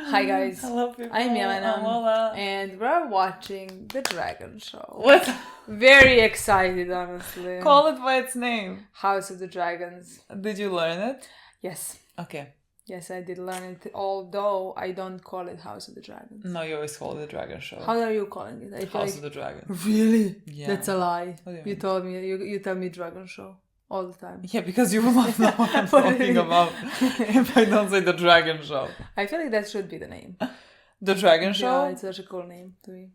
Hi guys. Hello people. I'm Milena. I'm Lola. And we're watching The Dragon Show. What? Very excited, honestly. Call it by its name. House of the Dragons. Did you learn it? Yes. Okay. Yes, I did learn it, although I don't call it House of the Dragons. No, you always call it The Dragon Show. How are you calling it? I feel House of the Dragon. Really? Yeah. That's a lie. What do you You mean? told me, you tell me Dragon Show all the time. Yeah, because you will not know what I'm talking about if I don't say The Dragon Show. I feel like that should be the name. The Dragon Show? Yeah, it's such a cool name to me.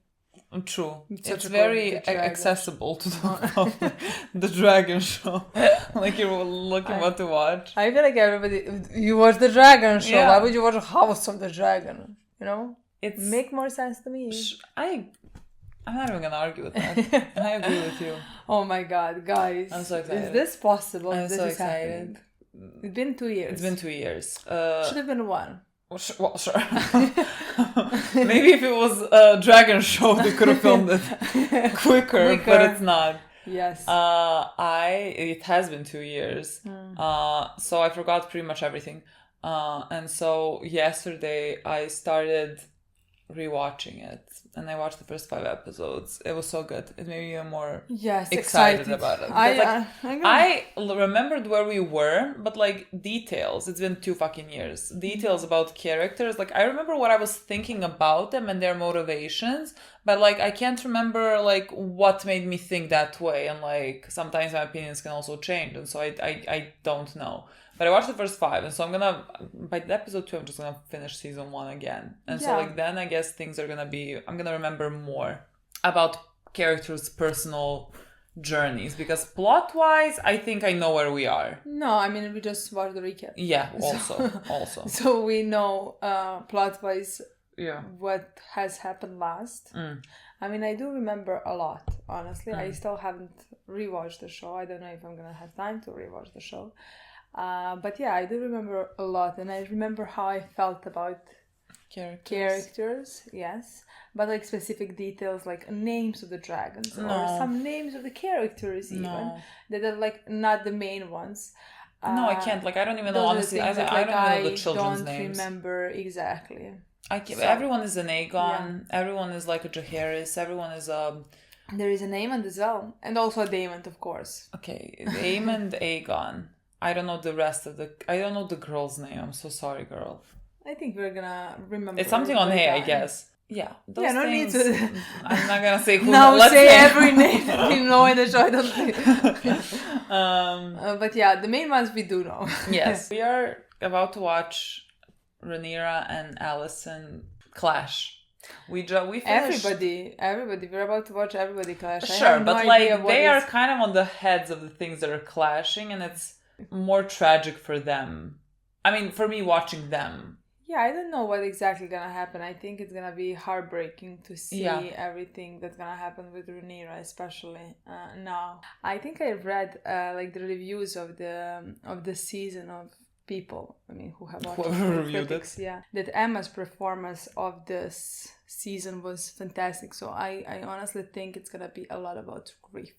True. It's such It's a very cool- The Dragon. accessible to the public. The Dragon Show. Like you're looking what to watch. I feel like everybody, you watch The Dragon Show, Yeah. why would you watch House of the Dragon? You know? It's Make more sense to me. I'm not even gonna argue with that. I agree with you. Oh my god, guys. I'm so excited. Is this possible? I'm This so is excited. happening. It's been 2 years. It's been 2 years. Should have been one. Well, sure. Maybe if it was a Dragon Show, they could have filmed it quicker, but it's not. Yes. It has been 2 years. So I forgot pretty much everything. And so yesterday I started rewatching it, and I watched the first 5 episodes. It was so good. It made me even more Yes, excited about it. Because, I I remembered where we were, but like details, it's been 2 fucking years. Details about characters, like I remember what I was thinking about them and their motivations, but like I can't remember like what made me think that way, and like sometimes my opinions can also change, and so I don't know. But I watched the first 5, and so I'm gonna, by episode 2, I'm just gonna finish season 1 again. And so like then I guess things are gonna be, I'm gonna remember more about characters' personal journeys, because plot-wise, I think I know where we are. No, I mean, we just watched the recap. Yeah, also. So we know plot-wise Yeah. what has happened last. I mean, I do remember a lot, honestly. I still haven't rewatched the show. I don't know if I'm gonna have time to rewatch the show. But yeah, I do remember a lot, and I remember how I felt about characters, yes, but like specific details, like names of the dragons or some names of the characters even that are like not the main ones. No, I can't. Like I don't even know. Honestly, I don't even know the children's names. I don't remember exactly. Everyone is an Aegon. Yeah. Everyone is like a Jaehaerys. Everyone is a. There is a Aemond as well, and also a Daemon, of course. Okay, Aemond, Aegon. I don't know the rest of I don't know the girl's name. I'm so sorry, girl. I think we're gonna remember. It's something on A, I guess. Yeah. Those no things, need to. I'm not gonna say who. Now let's say every name that we know in the show. I don't think. But yeah, the main ones we do know. Yes, we are about to watch Rhaenyra and Alicent clash. We finished. Everybody. We're about to watch everybody clash. Sure, but like they are kind of on the heads of the things that are clashing, and it's more tragic for them. I mean, for me watching them. Yeah, I don't know what exactly gonna happen. I think it's gonna be heartbreaking to see everything that's gonna happen with Rhaenyra, especially now. I think I read like the reviews of the season of people. I mean, who have watched critics, that Emma's performance of this season was fantastic. So I honestly think it's gonna be a lot about grief.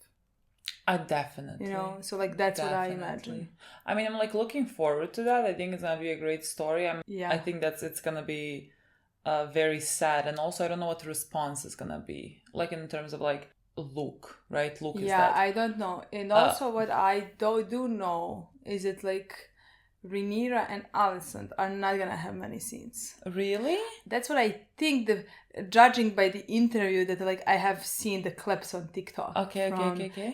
Definitely. You know, so like that's what I imagine. I mean, I'm like looking forward to that. I think it's gonna be a great story. I think it's gonna be very sad, and also I don't know what the response is gonna be. Like in terms of like Luke, right? Luke is dead. I don't know. And also what I do know is that like Rhaenyra and Alicent are not gonna have many scenes. Really? That's what I think. Judging by the interview that like I have seen the clips on TikTok. Okay.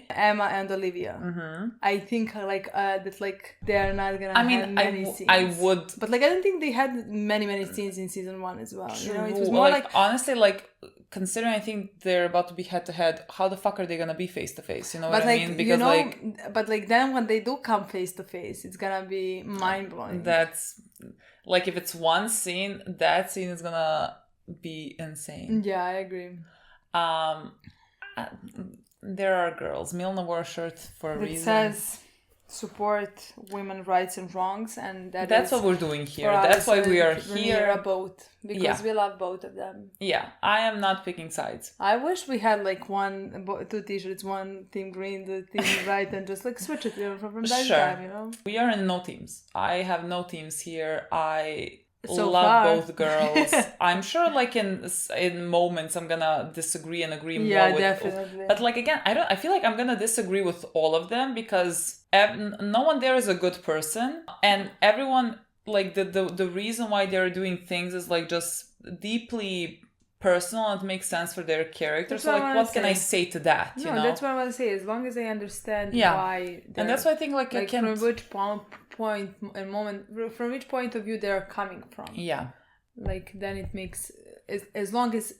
Emma and Olivia. Mm-hmm. I think like that like they are not gonna have many scenes. I would, but like I don't think they had many scenes in season 1 as well. True. You know, it was more like honestly like. Considering I think they're about to be head to head, how the fuck are they gonna be face to face? You know what I mean? Because but like then when they do come face to face, it's gonna be mind blowing. That's like if it's one scene, that scene is gonna be insane. Yeah, I agree. There are girls. Milena wore a shirt for a reason. It says support women's rights and wrongs, and that's what we're doing here. That's why we are here. Both because we love both of them. Yeah, I am not picking sides. I wish we had like 2 t-shirts, one team green, the team right, and just like switch it from time to time. You know, we are in no teams. I have no teams here. far. both girls. I'm sure like in moments I'm gonna disagree and agree more with, definitely. but like again, I feel like I'm gonna disagree with all of them because no one there is a good person, and everyone, like the reason why they're doing things is like just deeply personal and it makes sense for their character. So like what can I say to that? No, you know, that's what I want to say. As long as I understand why, and that's why I think like I can't... from which point and moment, from which point of view they're coming from. Yeah, like then it makes, as long as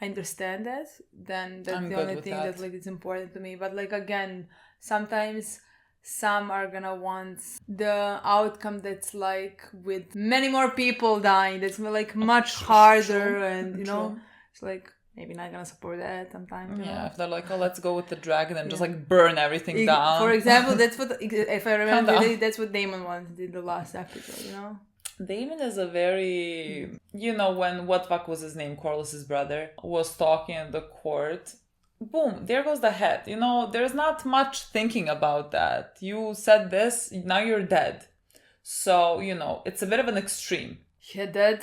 I understand that, then that's the only thing that like it's important to me. But like again, sometimes some are gonna want the outcome that's like with many more people dying, that's like much harder, and you know, it's like maybe not gonna support that sometimes. Yeah, if they're like, oh, let's go with the dragon and just like burn everything down. For example, that's what, if I remember, that's what Daemon wanted in the last episode, you know? Daemon is a very, you know, when what fuck was his name, Corlys's brother, was talking at the court, boom, there goes the head. You know, there's not much thinking about that. You said this, now you're dead. So, you know, it's a bit of an extreme. He did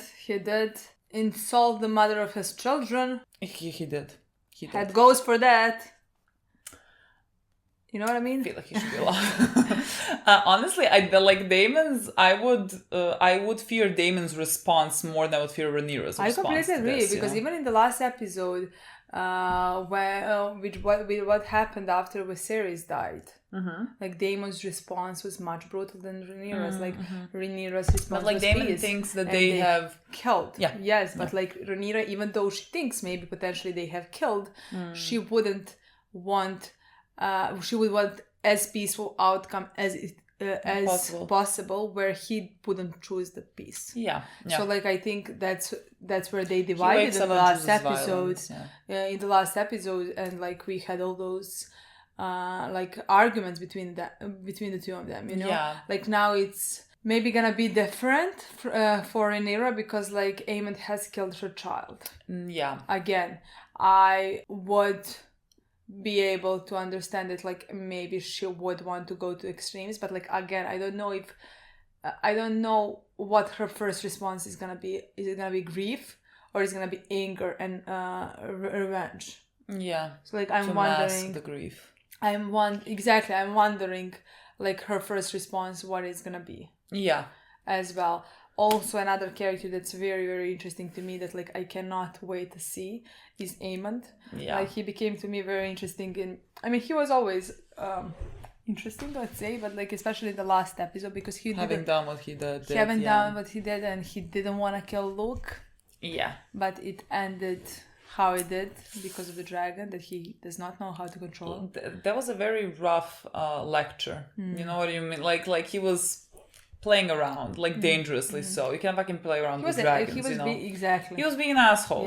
insult the mother of his children. He did. Head goes for that. You know what I mean? I feel like he should be alive. Honestly, I would fear Daemon's response more than I would fear Rhaenyra's response. I completely agree, because even in the last episode, what happened after Viserys died, like Daemon's response was much brutal than Rhaenyra's. Like Rhaenyra's response, but like Daemon thinks that they have killed. But like Rhaenyra, even though she thinks maybe potentially they have killed, she wouldn't want. She would want as peaceful outcome as possible, where he wouldn't choose the peace. Yeah. So like I think that's where they divided in the last episode. In the last episode, and like we had all those like arguments between the two of them. You know, like now it's maybe gonna be different for Rhaenyra, because like Aemond has killed her child. Again, I would be able to understand it, like maybe she would want to go to extremes, but like again, I don't know what her first response is gonna be. Is it gonna be grief, or is it gonna be anger and revenge? So like I'm wondering the grief. I'm wondering like her first response, what is gonna be. As well. Also, another character that's very, very interesting to me that like I cannot wait to see is Aemond. Like he became to me very interesting he was always interesting, let's say, but like especially the last episode, because he done what he did. And he didn't want to kill Luke. But it ended how it did because of the dragon that he does not know how to control. That was a very rough lecture. You know what you mean? Like he was playing around, like dangerously so. You can't fucking play around with dragons, he was He was being an asshole.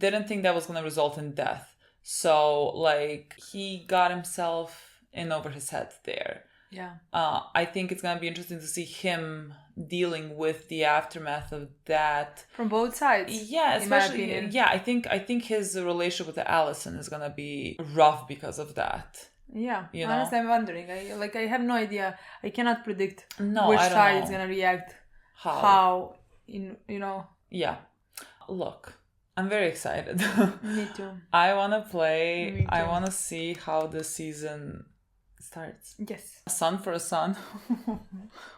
Didn't think that was going to result in death. So, like, he got himself in over his head there. I think it's going to be interesting to see him dealing with the aftermath of that. From both sides. Especially, I think his relationship with Alicent is going to be rough because of that. Honestly, I'm wondering. I have no idea. I cannot predict which side is gonna react. How you know. Look, I'm very excited. Me too. I wanna play. I wanna see how the season starts. Yes. A son for a son.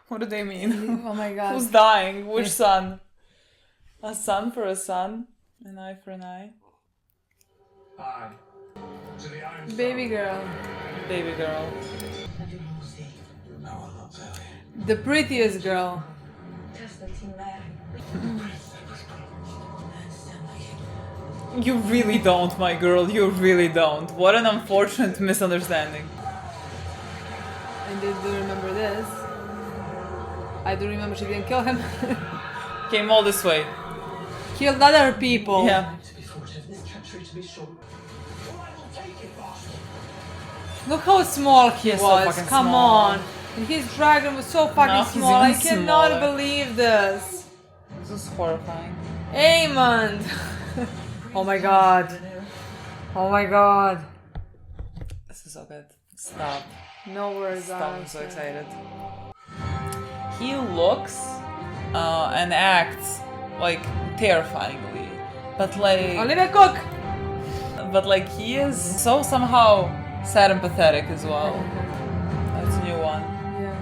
What do they mean? Oh my god. Who's dying? Which son? A son for a son. An eye for an eye. Baby girl. The prettiest girl. You really don't, my girl. You really don't. What an unfortunate misunderstanding. And I do remember this. I do remember she didn't kill him. Came all this way. Killed other people. Look how small he was. So Come on. And his dragon was so fucking small. I cannot believe this. This is horrifying. Aemond. Oh my god. This is so good. Stop. No words. Stop. I'm so excited. He looks and acts like terrifyingly, but like Olivia Cook! but like he is so somehow sad and pathetic as well. That's a new one. Yeah.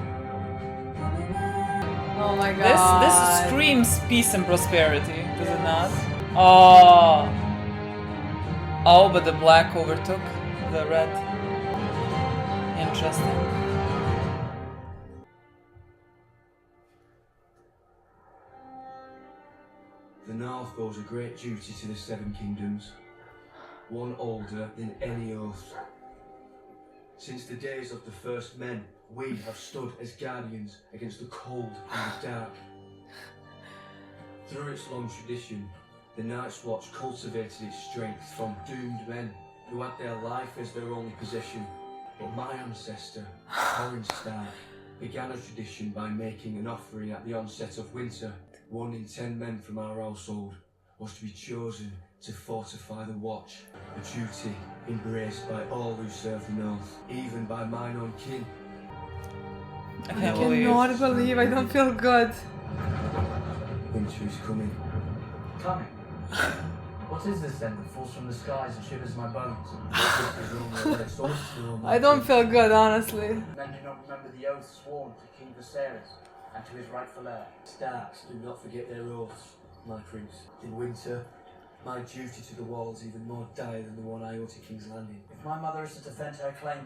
Oh my god. This screams peace and prosperity, does it not? Oh. Oh, but the black overtook the red. Interesting. The North owes a great duty to the Seven Kingdoms, one older than any oath. Since the days of the first men, we have stood as guardians against the cold and the dark. Through its long tradition, the Night's Watch cultivated its strength from doomed men who had their life as their only possession. But my ancestor, Corin Stark, began a tradition by making an offering at the onset of winter. 1 in 10 men from our household was to be chosen to fortify the watch, a duty embraced by all who serve the North, even by mine own kin. I I cannot believe I don't feel good. Winter is coming. Coming? What is this then that falls from the skies and shivers my bones? I don't feel good, honestly. Men do not remember the oath sworn to King Westeros and to his rightful heir. Starks do not forget their oaths, my prince. In winter, my duty to the wall is even more dire than the one I owe to King's Landing. If my mother is to defend her claim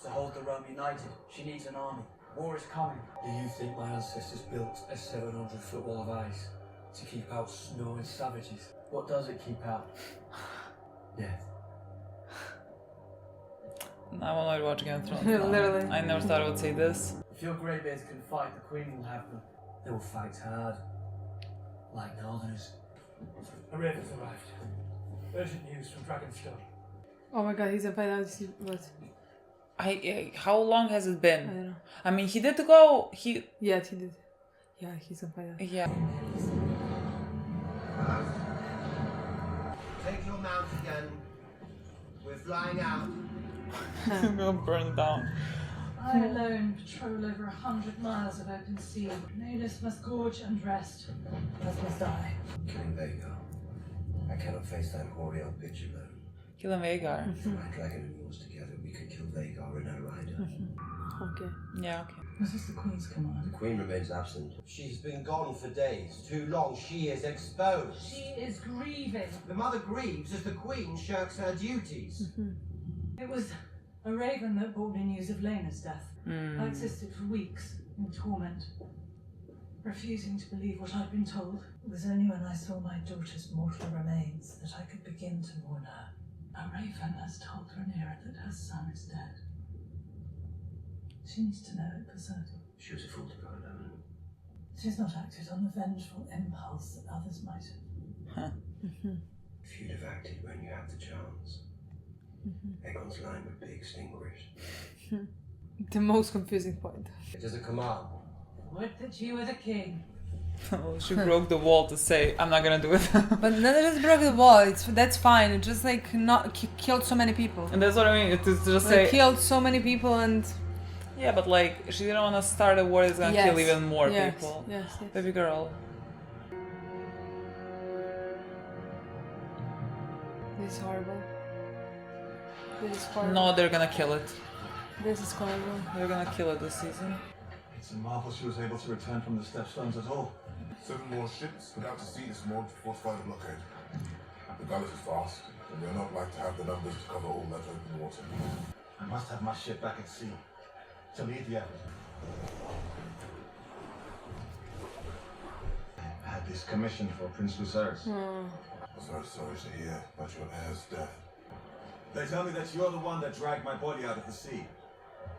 to hold the realm united, she needs an army. War is coming. Do you think my ancestors built a 700-foot wall of ice to keep out snow and savages? What does it keep out? Death. I want to watch Game of Thrones. Literally. I never thought I would say this. If your greybeards can fight, the Queen will have them. They will fight hard, like Northerners. A raven's arrived. Urgent news from Dragonstone. Oh my god, he's a fight. What? How long has it been? I don't know. I mean, he did go. Yeah, he did. Yeah, he's a fight. Yeah. Take your mount again. We're flying out. I'm gonna burn down. I alone patrol over 100 miles of open sea. Nayless must gorge and rest, as must I. Killing Vhagar. I cannot face that hoary old bitch alone. Kill him, Vhagar. If my dragon and yours together, we can kill Vhagar and her rider. Okay. Yeah, okay. Was this the Queen's command? The Queen remains absent. She's been gone for days. Too long. She is exposed. She is grieving. The mother grieves as the Queen shirks her duties. It was a raven that brought me news of Lena's death. I existed for weeks in torment, refusing to believe what I'd been told. It was only when I saw my daughter's mortal remains that I could begin to mourn her. A raven has told Rhaenyra that her son is dead. She needs to know it for certain. She was a fool to go alone. She's not acted on the vengeful impulse that others might have. If you'd have acted when you had the chance, Aegon's line would be extinguished. The most confusing point. It is a command. Would that you were the king. Oh, she broke the wall to say, I'm not gonna do it. But none of us broke the wall. That's fine. It just like not killed so many people. And that's what I mean. It is just Like, say. killed so many people and. Yeah, but like, she didn't want to start a war that's gonna kill even more yes, people. Yes, yes. Baby girl. This is horrible. This is horrible. No, they're gonna kill it. This is horrible. They're gonna kill it this season. It's a marvel she was able to return from the Stepstones at all. 7 more ships put out to sea this morning to fortify the blockade. The Gallus is fast, and we are not like to have the numbers to cover all that open water. I must have my ship back at sea to lead the effort. I had this commission for Prince Lucerys. I'm very sorry to hear about your heir's death. They tell me that you're the one that dragged my body out of the sea.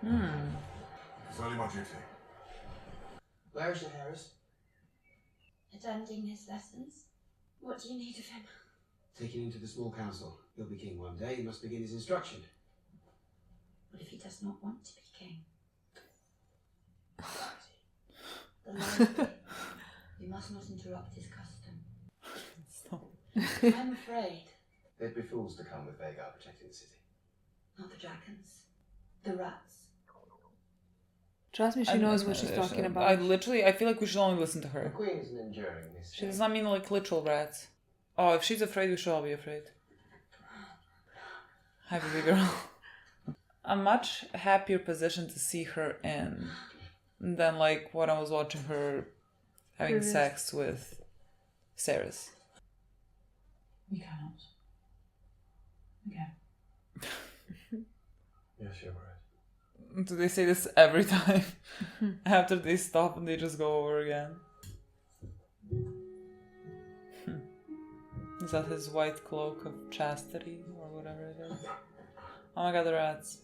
It's only my duty. Where is your Harris? Attending his lessons. What do you need of him? Taken into the small council. He'll be king one day. He must begin his instruction. What if he does not want to be king? The Lord, we must not interrupt his custom. I'm afraid. They'd be fools to come with Vhagar protecting the city. Not the dragons. The rats. Trust me, she knows what she's talking about. I feel like we should only listen to her. The Queen is an enduring mystery. She does not mean like literal rats. Oh, if she's afraid, we should all be afraid. Hi, baby girl. A much happier position to see her in than like when I was watching her having sex with Sarah's. You cannot. Okay. Yes, you're right. Do they say this every time? After they stop and they just go over again? Is that his white cloak of chastity or whatever it is? Oh my god, the rats.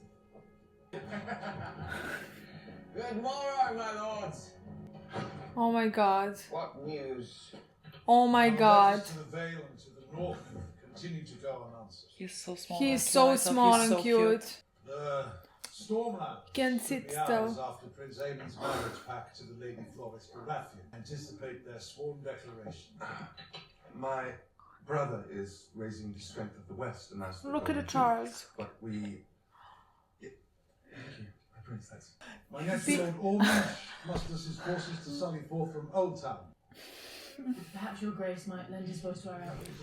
Good morrow, my lords. Oh my god. What news? Oh my god. To the Vale and to the north continue to go unanswered. He's so small. He's so small and cute. The Stormland Can sit took the hours still. after Prince Aemon's marriage pact to the Lady Florist Baratheon. Anticipate their sworn declaration. My brother is raising the strength of the West, and that's Look at the child. But we... Thank you, my princess. My nephew Lord Ormond musters his forces to sally forth from Old Town. Perhaps your grace might lend his voice to our outreach.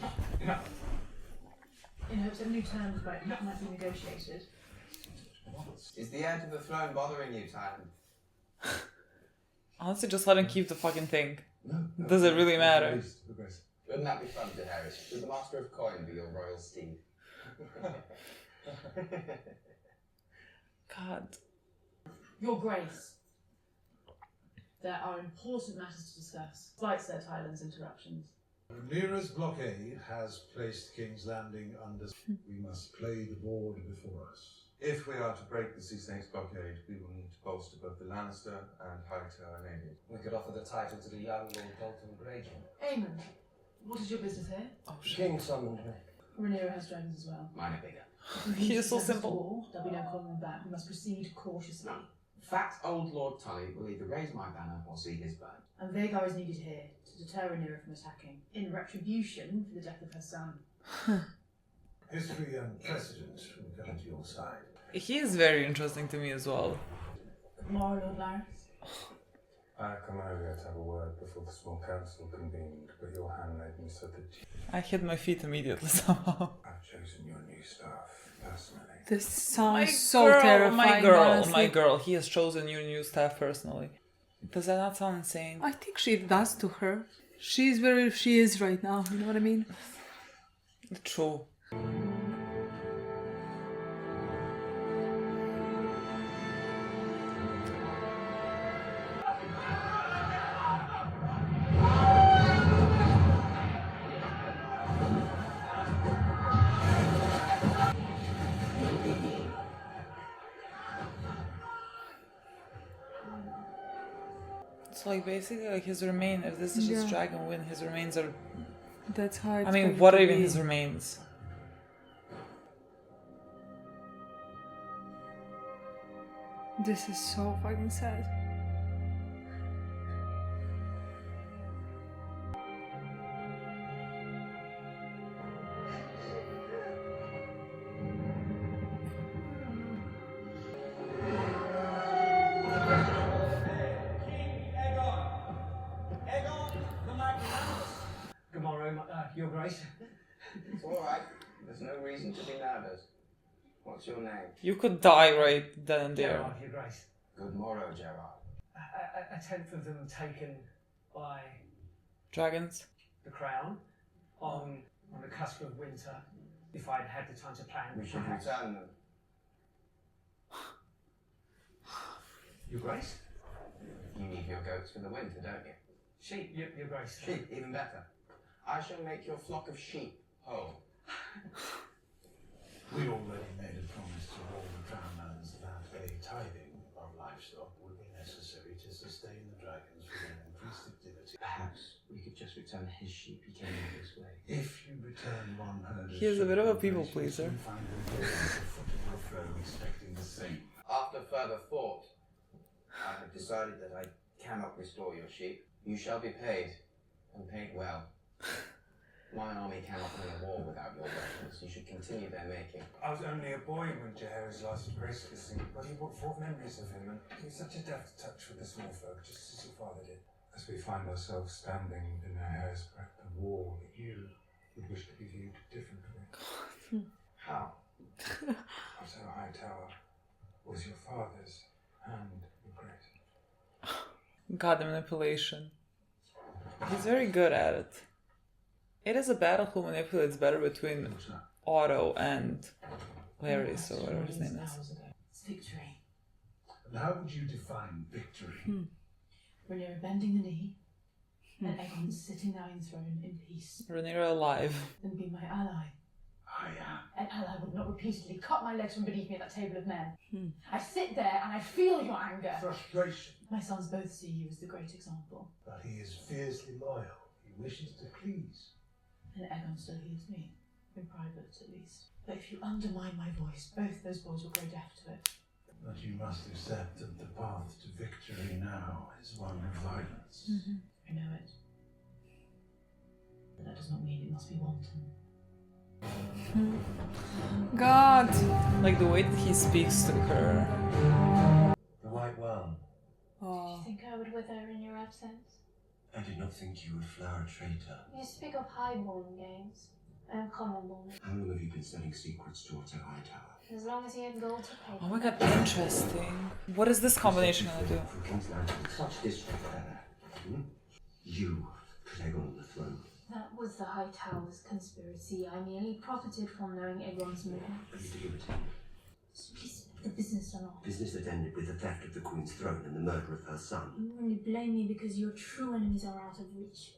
In hopes that new terms might be negotiated. Is the heir to the throne bothering you, Titan? Honestly, just let him keep the fucking thing. No, Does it really matter? Wouldn't that be fun to inherit? Would the Master of Coin be your royal steed? God. Your grace. There are important matters to discuss, despite Sir Tylen's interruptions. Rhaenyra's blockade has placed King's Landing under... We must play the board before us. If we are to break the Sea Snake's blockade, we will need to bolster both the Lannister and Hightower navy. We could offer the title to the young Lord Dalton Greyjoy. Aemon, what is your business here? Oh, King summoned me. Rhaenyra has dragons as well. Mine are bigger. He is so simple. War, there'll be no calling them back. We must proceed cautiously. Fat old Lord Tully will either raise my banner or see his burn. And Vhagar is needed here to deter Rhaenyra from attacking, in retribution for the death of her son. History and precedent will come to your side. He is very interesting to me as well. Tomorrow, Lord Larys. I come over here to have a word before the small council convened, but your handmaiden said that I hit my feet immediately somehow. I've chosen your new staff personally. This sounds so terrifying. My girl, he has chosen your new staff personally. Does that not sound insane? I think she does to her. She's where she is right now, you know what I mean? True. So like basically like his remain, if this is just dragon win, his remains are... That's how it's I mean, going what to are even be. his remains? This is so fucking sad. Good morrow, Your Grace. It's alright. There's no reason to be nervous. What's your name? You could die right then and there. Gerard, Your Grace. Good morrow, Gerard. A tenth of them taken by Dragons? the Crown on the cusp of winter. If I'd had the time to plan, We should perhaps. return them. Your Grace? You need your goats for the winter, don't you? Sheep, Your Grace. Sheep, even better. I shall make your flock of sheep whole. We already made a promise to all the Crownlands that a tithing of livestock would be necessary to sustain the dragons for their increased activity. Perhaps we could just return his sheep. He came in this way. If you return one herd of He is a bit of a sheep, people you pleaser. soon find them all at the foot of your throne expecting the same. After further thought, I have decided that I cannot restore your sheep. You shall be paid, and paid well. My army cannot win a war without your weapons. You should continue their making. I was only a boy when Jaehaerys last graced the scene, but he brought forth memories of him, and he was such a deft touch with the small folk, just as your father did. As we find ourselves standing in a hair's breadth of war that you would wish to be viewed differently. How? Otto Hightower was your father's and your grace. God, the manipulation. He's very good at it. It is a battle who manipulates better between Otto and Larys, or whatever his name is. It's victory. And how would you define victory? Rhaenyra bending the knee, and Aegon sitting now enthroned in peace. Rhaenyra alive. Then be my ally. I am. An ally would not repeatedly cut my legs from beneath me at that table of men. I sit there and I feel your anger. Frustration. My sons both see you as the great example. But he is fiercely loyal. He wishes to please. And Aegon still hears me, in private at least. But if you undermine my voice, both those boys will grow deaf to it. But you must accept that the path to victory now is one of violence. I know it. But that does not mean it must be wanton. God! Like the way that he speaks to her. The White Worm. Oh. Do you think I would wither in your absence? I did not think you would flower a traitor. You speak of highborn games. I am commonborn. How long have you been selling secrets to Otto Hightower? As long as he had gold to pay. Oh my god, interesting. What is this combination gonna do? From King's Landing, such disrespect. You put Aegon on the throne. That was the Hightower's conspiracy. I merely profited from knowing Aegon's movements. But you delivered. Please, the business or not. Business that ended with the theft of the Queen's throne and the murder of her son. You only blame me because your true enemies are out of reach.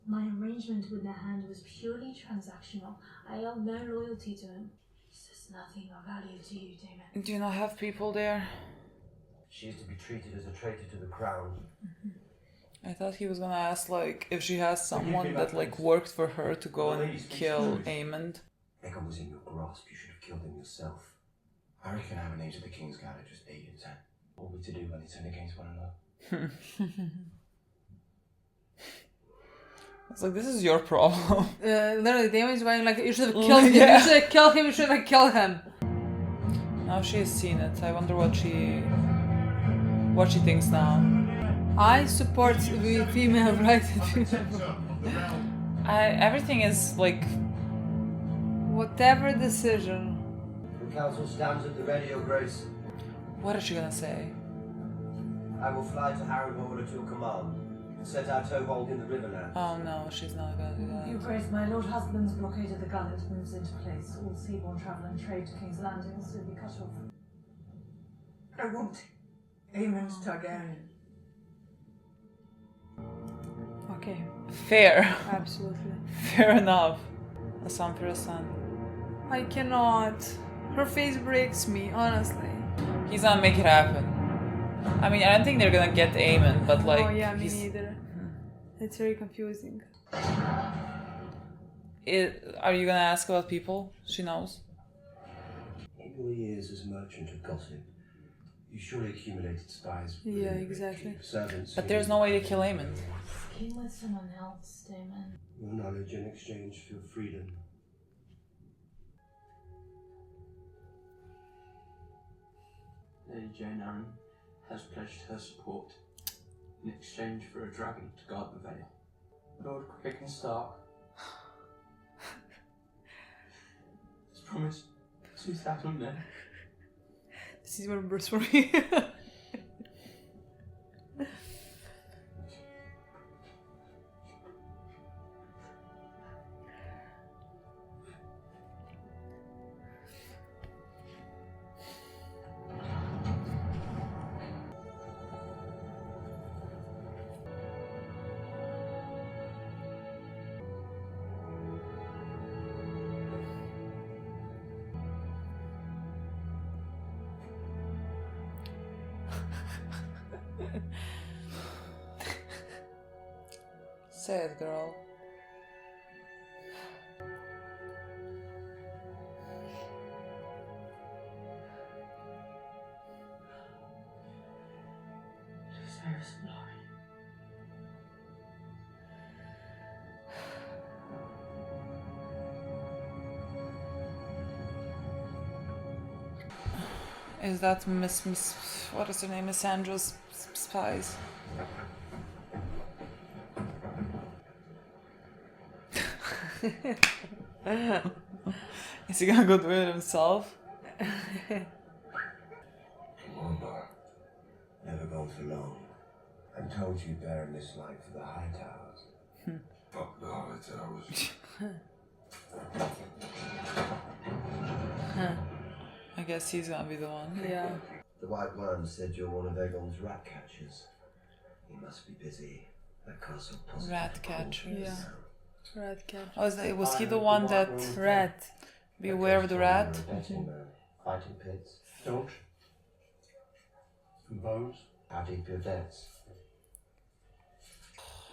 My arrangement with the Hand was purely transactional. I held no loyalty to him. This is nothing of value to you, Damon. Do you not have people there? She is to be treated as a traitor to the crown. I thought he was gonna ask, like, if she has someone that, like, worked for her to go and kill Aemond. Aegon was in your grasp. You should have killed him yourself. I reckon our names of the King's Guard are just 8 and 10. What are we to do when they turn against one another? It's like, this is your problem. Literally, Damon's going like, you should have killed him. You should have killed him. You should have killed him. Now she has seen it. I wonder what she thinks now. I support the female rights. Everything is like, whatever decision. The council stands at the ready, Your Grace. What is she gonna say? I will fly to Harrenhal at your command and set our toehold in the Riverlands. Oh no, she's not gonna do that. Your Grace, my Lord Husband's blockade of the gullet moves into place. All seaborne travel and trade to King's Landing will soon be cut off. I want Aemond Targaryen. Okay. Fair. Absolutely. Fair enough. A son for a son. I cannot. Her face breaks me, honestly. He's gonna make it happen. I mean, I don't think they're gonna get Aemon, but like... Oh yeah, me neither. It's very confusing. Are you gonna ask about people? She knows. In your years as merchant of gossip, you surely accumulated spies. Yeah, exactly. Servants. But there's no way to kill Aemon. Scheme with someone else, Damon. Your knowledge in exchange for freedom. Lady Jane Arryn has pledged her support in exchange for a dragon to guard the Vale. Lord Quicken Stark has promised 2,000 men. This is one verse for me. Say it, girl. Westeros glory. Is that Miss what is her name? Miss Sandra's spies? Is he gonna go do it himself? Come on, Bar. Never gone for long. I'm told you bear this light for the high towers. Fuck the high towers. I guess he's gonna be the one. Yeah. The White Worm said you're one of Aegon's rat catchers. He must be busy. That castle positive. Rat catchers. Yeah. Rat catcher. Oh, was he the one that rat? Beware of the rat. Fighting pits. Don't. Compose. How deep your debts?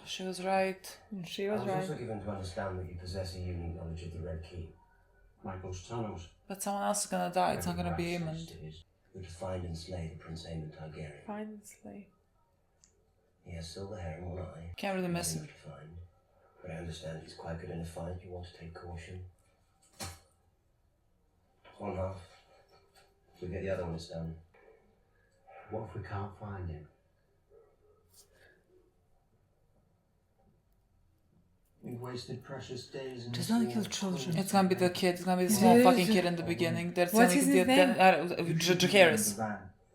She was right. She was I was right. also given to understand that you possess a unique knowledge of the Red Keep. Michael's tunnels. But someone else is gonna die. It's not gonna be Every Aemond. rat You're to find and slay the Prince Aemond Targaryen. Find and slay. He has silver hair and one eye. Can't really miss him. To find. But I understand he's quite good in a fight. You want to take caution. One half. We'll get the other one done. What if we can't find him? We've wasted precious days in Just this don't war. kill children. It's gonna be the kid. It's gonna be the small fucking kid in the beginning. That's What's his name? Jacaerys.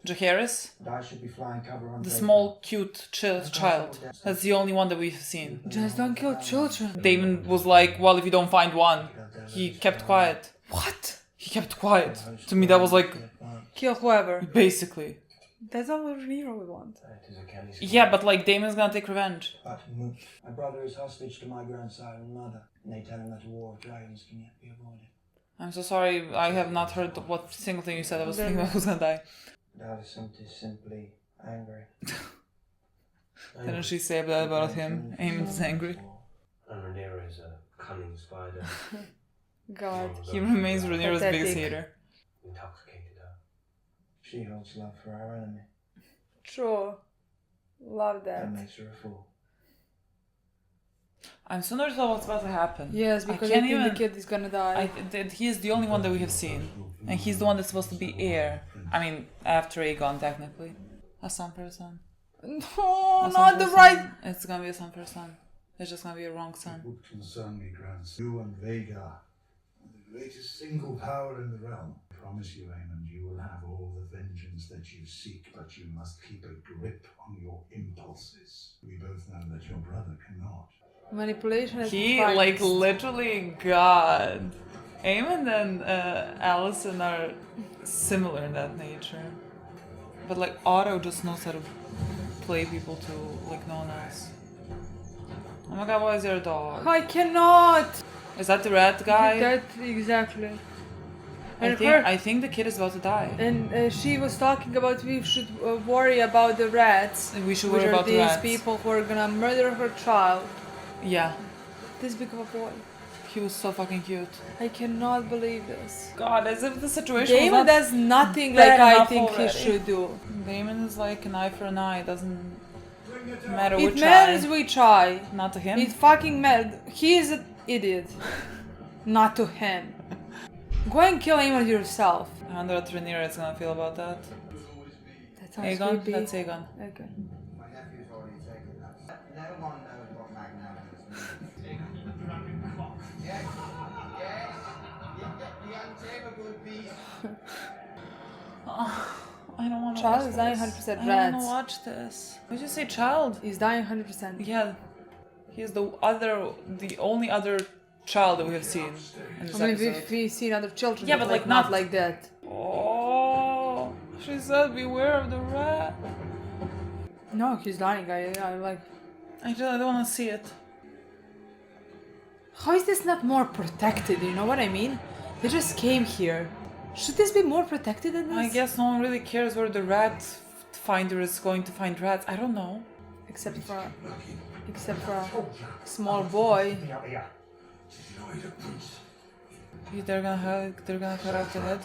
Jacaerys? And I should be flying cover on The Draco. small, cute child. That's the only one that we've seen. Just don't kill children. Damon was like, well, if you don't find one. He kept quiet. What? He kept quiet. To me, that was like... Kill whoever. Basically. That's not what Nero would want. Yeah, but like, Damon's gonna take revenge. But my brother is hostage to my grandsire and mother, and they tell him that a war of dragons can yet be avoided. I'm so sorry, I have not heard what single thing you said. I was thinking I was gonna die. Alicent is simply angry. Didn't she say that about him? Aemond is angry. And Rhaenyra is a cunning spider. God. He remains Rhaenyra's Pathetic. biggest hater. Intoxicated her. She holds love for our enemy. True. Love that. That makes her a fool. I'm so nervous about what's about to happen. Yes, because I can't think even... the kid is gonna die. He's the only one that we have seen. And he's the one that's supposed to be heir. I mean, after Aegon, technically. A son for a son. No, not the right... It's gonna be a son for a son. It's just gonna be a wrong son. It would concern me, grandson. You and Vhagar are the greatest single power in the realm. I promise you, Aemond, you will have all the vengeance that you seek, but you must keep a grip on your impulses. We both know that your brother cannot. Manipulation is He, finest. like, literally, God. Aemond and Alicent are similar in that nature. But, like, Otto just knows how to play people to, like, no one else. Oh my god, why is there a dog? I cannot! Is that the rat guy? That, exactly. I think the kid is about to die. And she was talking about we should worry about the rats. And we should which worry are about the these rats. people who are gonna murder her child. Yeah. This big of a boy. He was so fucking cute. I cannot believe this. God, as if the situation Damon was not does nothing bad like I enough think already. he should do. Damon is like an eye for an eye. It doesn't matter It which matters eye. which eye. Not to him. It fucking matters. He is an idiot. Not to him. Go and kill him yourself. I wonder what Rhaenyra is gonna feel about that. That sounds Aegon? creepy. That's Aegon. Okay. My nephew's already taken that. No one knows what magnanimous means. Yes, yes. The untamable beast. I don't want to Child watch is dying this. 100% I don't rats. want to watch this. Did you say child? He's dying 100%. Yeah. He's the only other child that we have seen in this I mean, episode. we've seen other children. Yeah, but like not like that. Oh, she said beware of the rat. No, he's dying. I like... I don't want to see it. How is this not more protected? You know what I mean? They just came here. Should this be more protected than this? I guess no one really cares where the rat finder is going to find rats. I don't know. Except for a small boy. They're gonna cut off the head.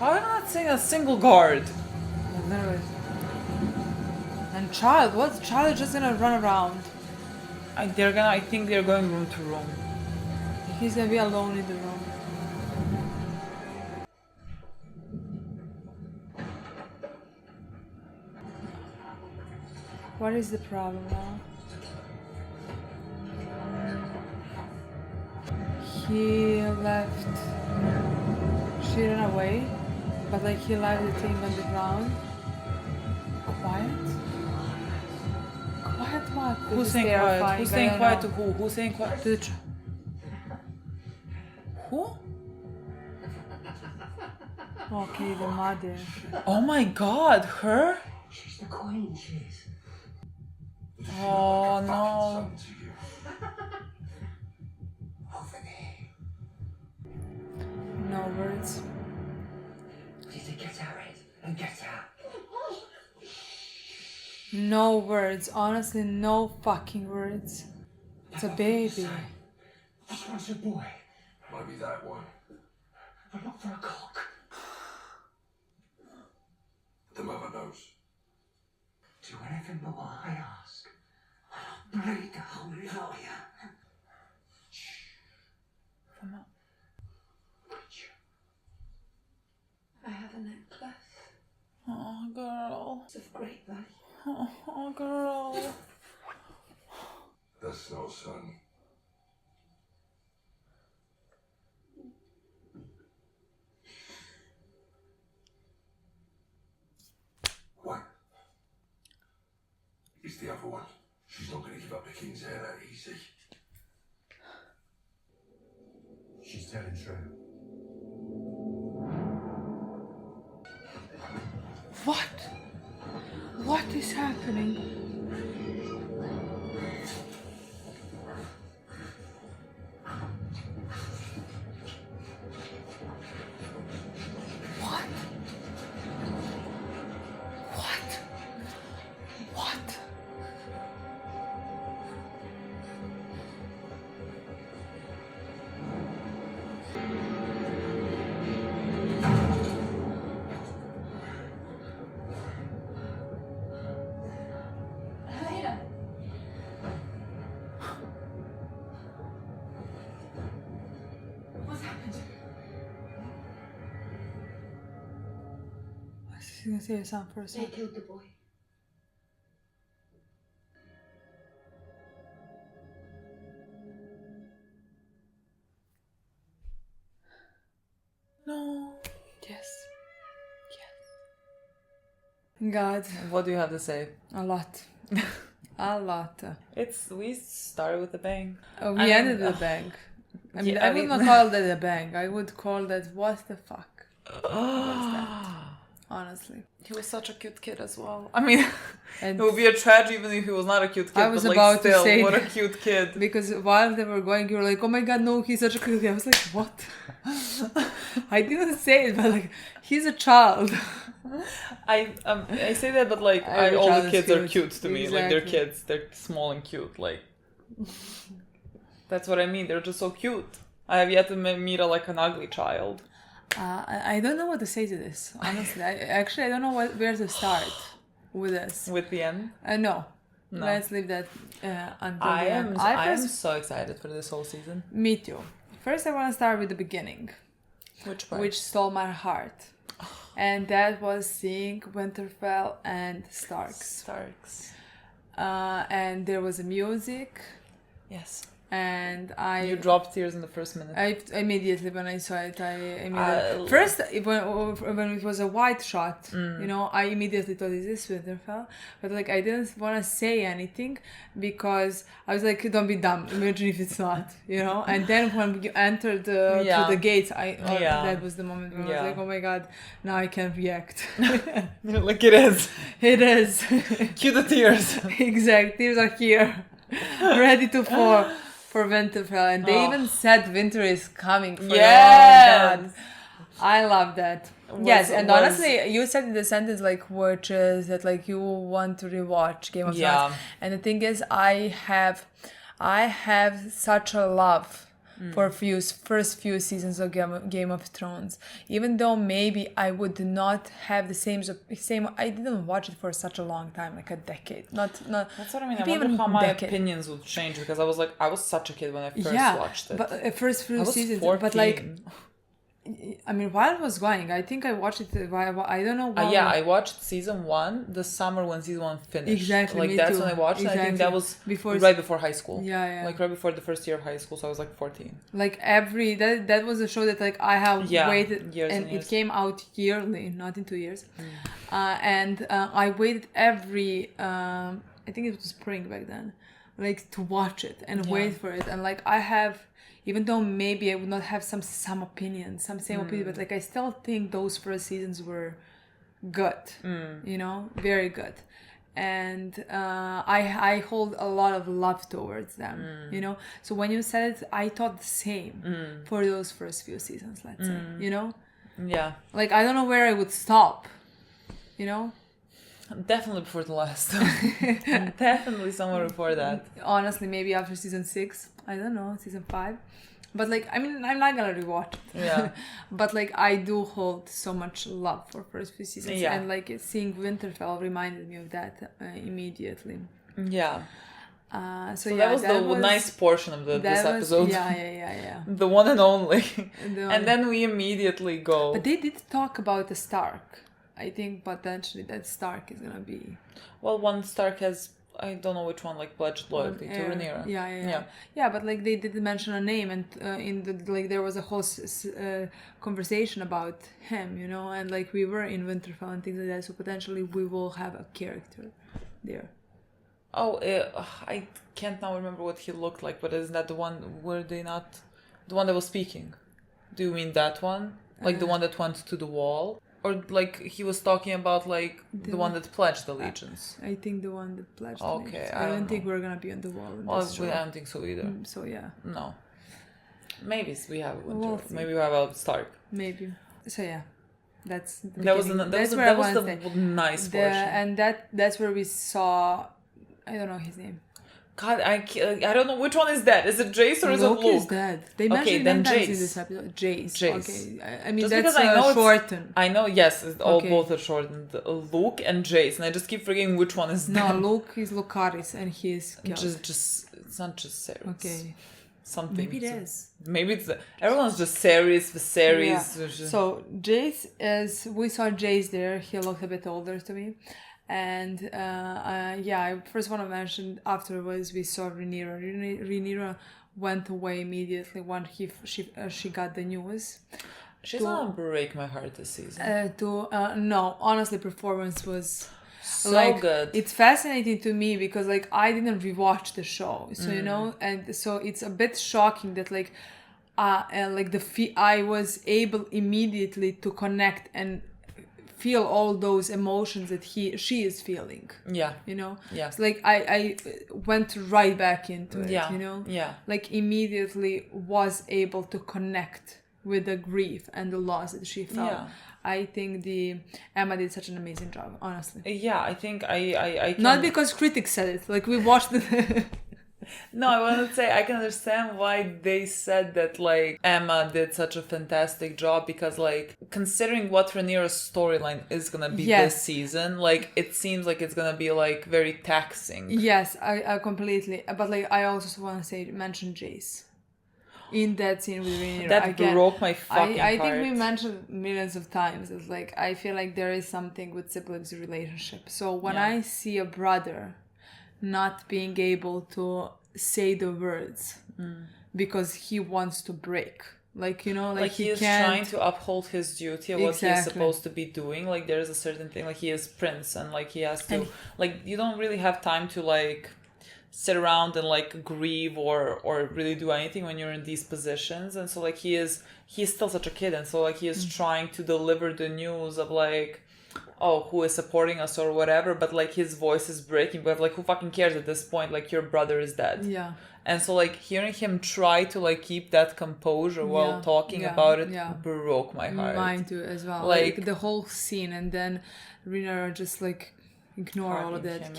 How are you not seeing a single guard? Literally. And child, what? Child is just gonna run around. I think they're going room to room. He's gonna be alone in the room. What is the problem now? He left. She ran away, but like he left the thing on the ground. Quiet? Quiet what? Who's saying quiet? Who's saying quiet to who? Who's saying quiet? To the who? Okay, the mother. Oh my god, her? She's the queen, she is. Oh no. Over there. No words. She said, get out, Ed, and get out. No words. Honestly, no fucking words. It's a baby. This one's a boy. Might be that one. But look for a cock. The mother knows. Do anything but what I ask. I'll bleed the whole lot of you. Come on. I have a necklace. Oh, girl. It's of great value. Oh, girl. That's no son. What? It's the other one. She's not going to give up the king's heir that easy. She's telling true. What? What is happening? What? What? What? Milena. What's happened? She's gonna say something for a They second. killed the boy. No. Yes. Yes. God. What do you have to say? A lot. A lot. We started with a bang. We ended with a bang. I mean, Yeah, I would not call that a bang. I would call that what the fuck. What's that? Honestly. He was such a cute kid as well. I mean, And it would be a tragedy even if he was not a cute kid. I was but like, about still, to say what a that. cute kid. Because while they were going, you were like, oh my god, no, he's such a cute kid. I was like, what? I didn't say it, but like, he's a child. I say that, but like Every all child the is kids are cute. cute to me. Like they're Exactly. kids. They're small and cute. Like that's what I mean. They're just so cute. I have yet to meet an ugly child. I don't know what to say to this, honestly. I don't know where to start with this. With the end? No. No. Let's leave that until I the am. end. I am so excited for this whole season. Me too. First, I want to start with the beginning. Which part? Which stole my heart. And that was seeing Winterfell and Starks. And there was music. Yes. And You dropped tears in the first minute. I immediately when I saw it, first when it was a wide shot, you know, I immediately thought, is this Winterfell? But like I didn't want to say anything because I was like, don't be dumb. Imagine if it's not, you know. And then when you entered through the gates, that was the moment when I was like, oh my god, now I can react. Like it is. It is. Cue the tears. Exactly, tears are here, ready to fall. For Winterfell, and they even said winter is coming. God. I love that. Honestly, you said the sentence like, which is that like you want to rewatch Game of Thrones, and the thing is, I have such a love for first few seasons of Game of Thrones, even though maybe I would not have the same. I didn't watch it for such a long time, like a decade. Not. That's what I mean. I wonder how my opinions would change because I was such a kid when I first watched it. But first few seasons, 14. but like I mean, while it was going, I think I watched it. I don't know why. I watched season 1 the summer when season 1 finished. Exactly. Like me that's too. when I watched it. I think that was right before high school. Yeah. Like right before the first year of high school, so I was like 14. Like that was a show that like I have waited, years and years. It came out yearly, not in 2 years. And I waited every. I think it was spring back then, like to watch it and wait for it, and like I have. Even though maybe I would not have some opinions, some same opinion, but like I still think those first seasons were good, you know, very good, and I hold a lot of love towards them, you know. So when you said it, I thought the same for those first few seasons, let's say, you know. Yeah. Like I don't know where I would stop, you know. Definitely before the last. Definitely somewhere before that. Honestly, maybe after season 6. I don't know, season 5. But like, I mean, I'm not gonna rewatch it. Yeah. But like, I do hold so much love for first few seasons, and like seeing Winterfell reminded me of that immediately. Yeah. So that was the nice portion of this episode. Yeah. The one and only. And then we immediately go. But they did talk about the Stark. I think potentially that Stark is gonna be. Well, one Stark has. I don't know which one, like pledged loyalty to Rhaenyra. Yeah, but like they did mention a name, and in the like there was a whole conversation about him, you know, and like we were in Winterfell and things like that, so potentially we will have a character there. Oh, I can't now remember what he looked like, but isn't that the one were they not the one that was speaking? Do you mean that one, like the one that went to the wall? Or like he was talking about like the one that pledged allegiance. I think the one that pledged allegiance. Okay, I don't think we're gonna be on the wall. I don't think so either. So yeah. No. Maybe we have Winter. Maybe we have a Stark. Maybe. So yeah. That's that was the nice portion. And that's where we saw. I don't know his name. God, I don't know which one is that. Is it Jace or is it Luke? Is dead. They mentioned many times in this episode. Jace. Okay, I mean just that's I know shortened. I know. Yes, both are shortened. Luke and Jace, and I just keep forgetting which one is. No, Luke is Lucaris, and he is just it's not just Cerys. Okay. Something. Maybe it is. Maybe it's everyone's just Cerys, Viserys. Yeah. So Jace is. We saw Jace there. He looked a bit older to me. And I first want to mention afterwards we saw Rhaenyra. Rhaenyra went away immediately when she got the news. She's gonna break my heart this season. No, honestly, performance was so good. It's fascinating to me because like I didn't rewatch the show, so you know, and so it's a bit shocking that like I was able immediately to connect and feel all those emotions that she is feeling. Yeah. You know? Yeah. So like I went right back into it, you know? Yeah. Like immediately was able to connect with the grief and the loss that she felt. Yeah. I think Emma did such an amazing job, honestly. Yeah, I think I can... Not because critics said it. Like we watched it. No, I want to say I can understand why they said that like Emma did such a fantastic job because like considering what Rhaenyra's storyline is gonna be this season, like it seems like it's gonna be like very taxing. Yes, I completely. But like I also want to mention Jace in that scene with Rhaenyra. That broke my fucking heart. I think we mentioned millions of times. It's like I feel like there is something with siblings' relationship. So when I see a brother not being able to say the words because he wants to break, like you know, like he is trying to uphold his duty of what he is supposed to be doing. Like there is a certain thing, like he is prince and like he has to like you don't really have time to like sit around and like grieve or really do anything when you're in these positions. And so like he's still such a kid, and so like he is trying to deliver the news of like, oh, who is supporting us or whatever, but like his voice is breaking, but like who fucking cares at this point? Like your brother is dead. Yeah. And so like hearing him try to like keep that composure while talking about it broke my heart. Mine too as well. Like the whole scene, and then Rhaenyra just like ignore all of that,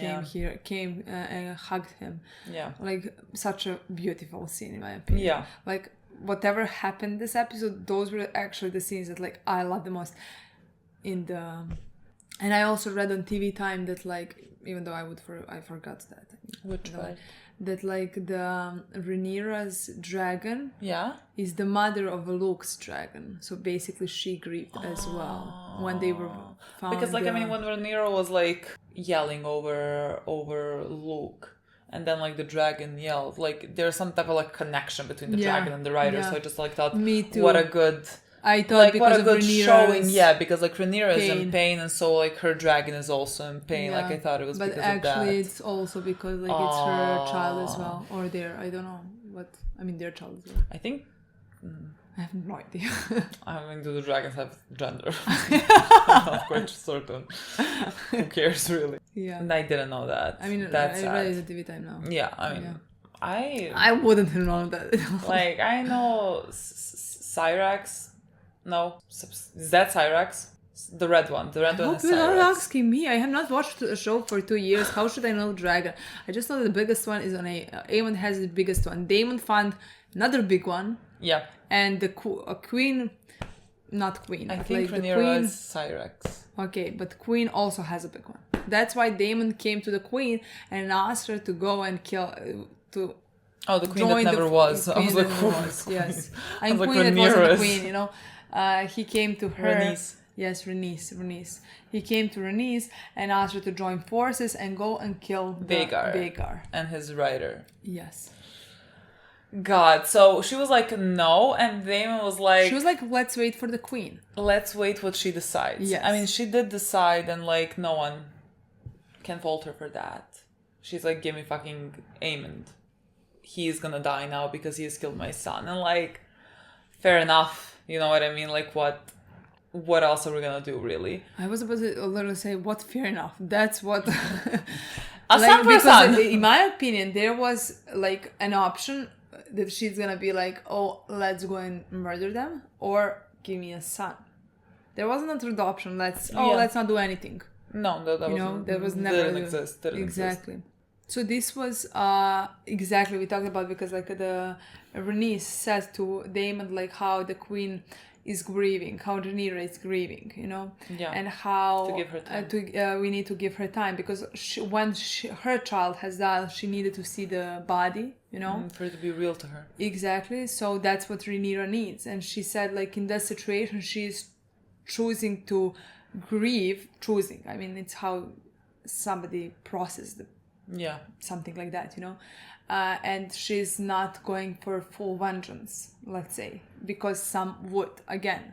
came and hugged him. Yeah. Like such a beautiful scene in my opinion. Yeah. Like whatever happened this episode, those were actually the scenes that like I love the most. And I also read on TV Time that like, even though I forgot that. Which one? that like the Rhaenyra's dragon Yeah. is the mother of Luke's dragon. So basically she grieved as well when they were found. Because like I mean when Rhaenyra was like yelling over Luke, and then like the dragon yelled, like there's some type of like connection between the dragon and the rider. So I just like thought, me too. What a good, I thought like because what a good of showing. Yeah, because like Rhaenyra is in pain. pain, and so like her dragon is also in pain. Like I thought it was but because of that. actually it's also because like it's her child as well, or their, I don't know what, I mean their child as well. I think. I have no idea. I mean, do the dragons have gender? I'm not quite certain. Who cares, really? Yeah. And I didn't know that. I mean, that's I read it at TV Time now. Yeah, I mean, I wouldn't have known that. Like, I know Cyrax. No, is that Cyrax? The red one. The red one is You're not Cyrax. asking me. I have not watched a show for 2 years. How should I know dragon? I just know the biggest one is on Aemon has the biggest one. Daemon found another big one. Yeah. And the queen, not queen. I but think like the Rhaenyra queen is Cyrax. Okay, but queen also has a big one. That's why Daemon came to the queen and asked her to go and kill to. Oh, the queen that never was. I was like, who was? Yes, I was queen like, that wasn't Rhaenyra the is- queen. You know, he came to her. Rhaenys. Yes, Rhaenys. He came to Rhaenys and asked her to join forces and go and kill Vhagar. And his rider. Yes. God, so she was like, no, and Daemon was like... She was like, let's wait for the queen. Let's wait what she decides. Yes. I mean, she did decide, and like, no one can fault her for that. She's like, give me fucking Aemond. He's gonna die now because he has killed my son. And like, fair enough. You know what I mean? Like, what else are we gonna do, really? I was about to literally say, what fair enough? That's what... A son for a son. In my opinion, there was like an option that she's gonna be like, oh, let's go and murder them, or give me a son. There wasn't a third option. Let's not do anything. No, that was never didn't exist. Exactly. So this was exactly we talked about, because like the Rhaenys said to Daemon like how the queen is grieving, how Rhaenyra is grieving, you know, and how to give her time. We need to give her time, because when her child has died, she needed to see the body, you know, for it to be real to her. Exactly. So that's what Rhaenyra needs, and she said like in that situation she's choosing to grieve. I mean, it's how somebody processes something like that, you know. And she's not going for full vengeance, let's say, because some would, again.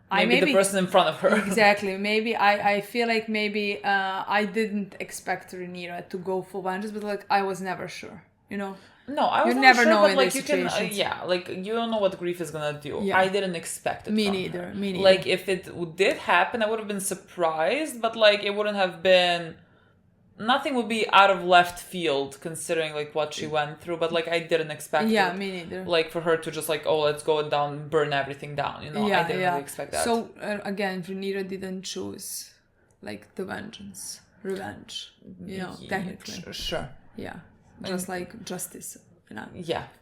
Maybe the person in front of her. Exactly. Maybe I feel like maybe I didn't expect Rhaenyra to go full vengeance, but like I was never sure, you know. No, I was you never never sure, know but in like these you can, situations. like you don't know what grief is gonna do. Yeah. I didn't expect it. Me from neither. her. Me neither. Like if it did happen, I would have been surprised, but like it wouldn't have been. Nothing would be out of left field considering like what she went through, but like I didn't expect it. Me neither. Like for her to just like, oh, let's go down, burn everything down, you know. I didn't really expect that. So again, Rhaenyra didn't choose like the revenge, you know, technically. Sure. Yeah. Just like justice. An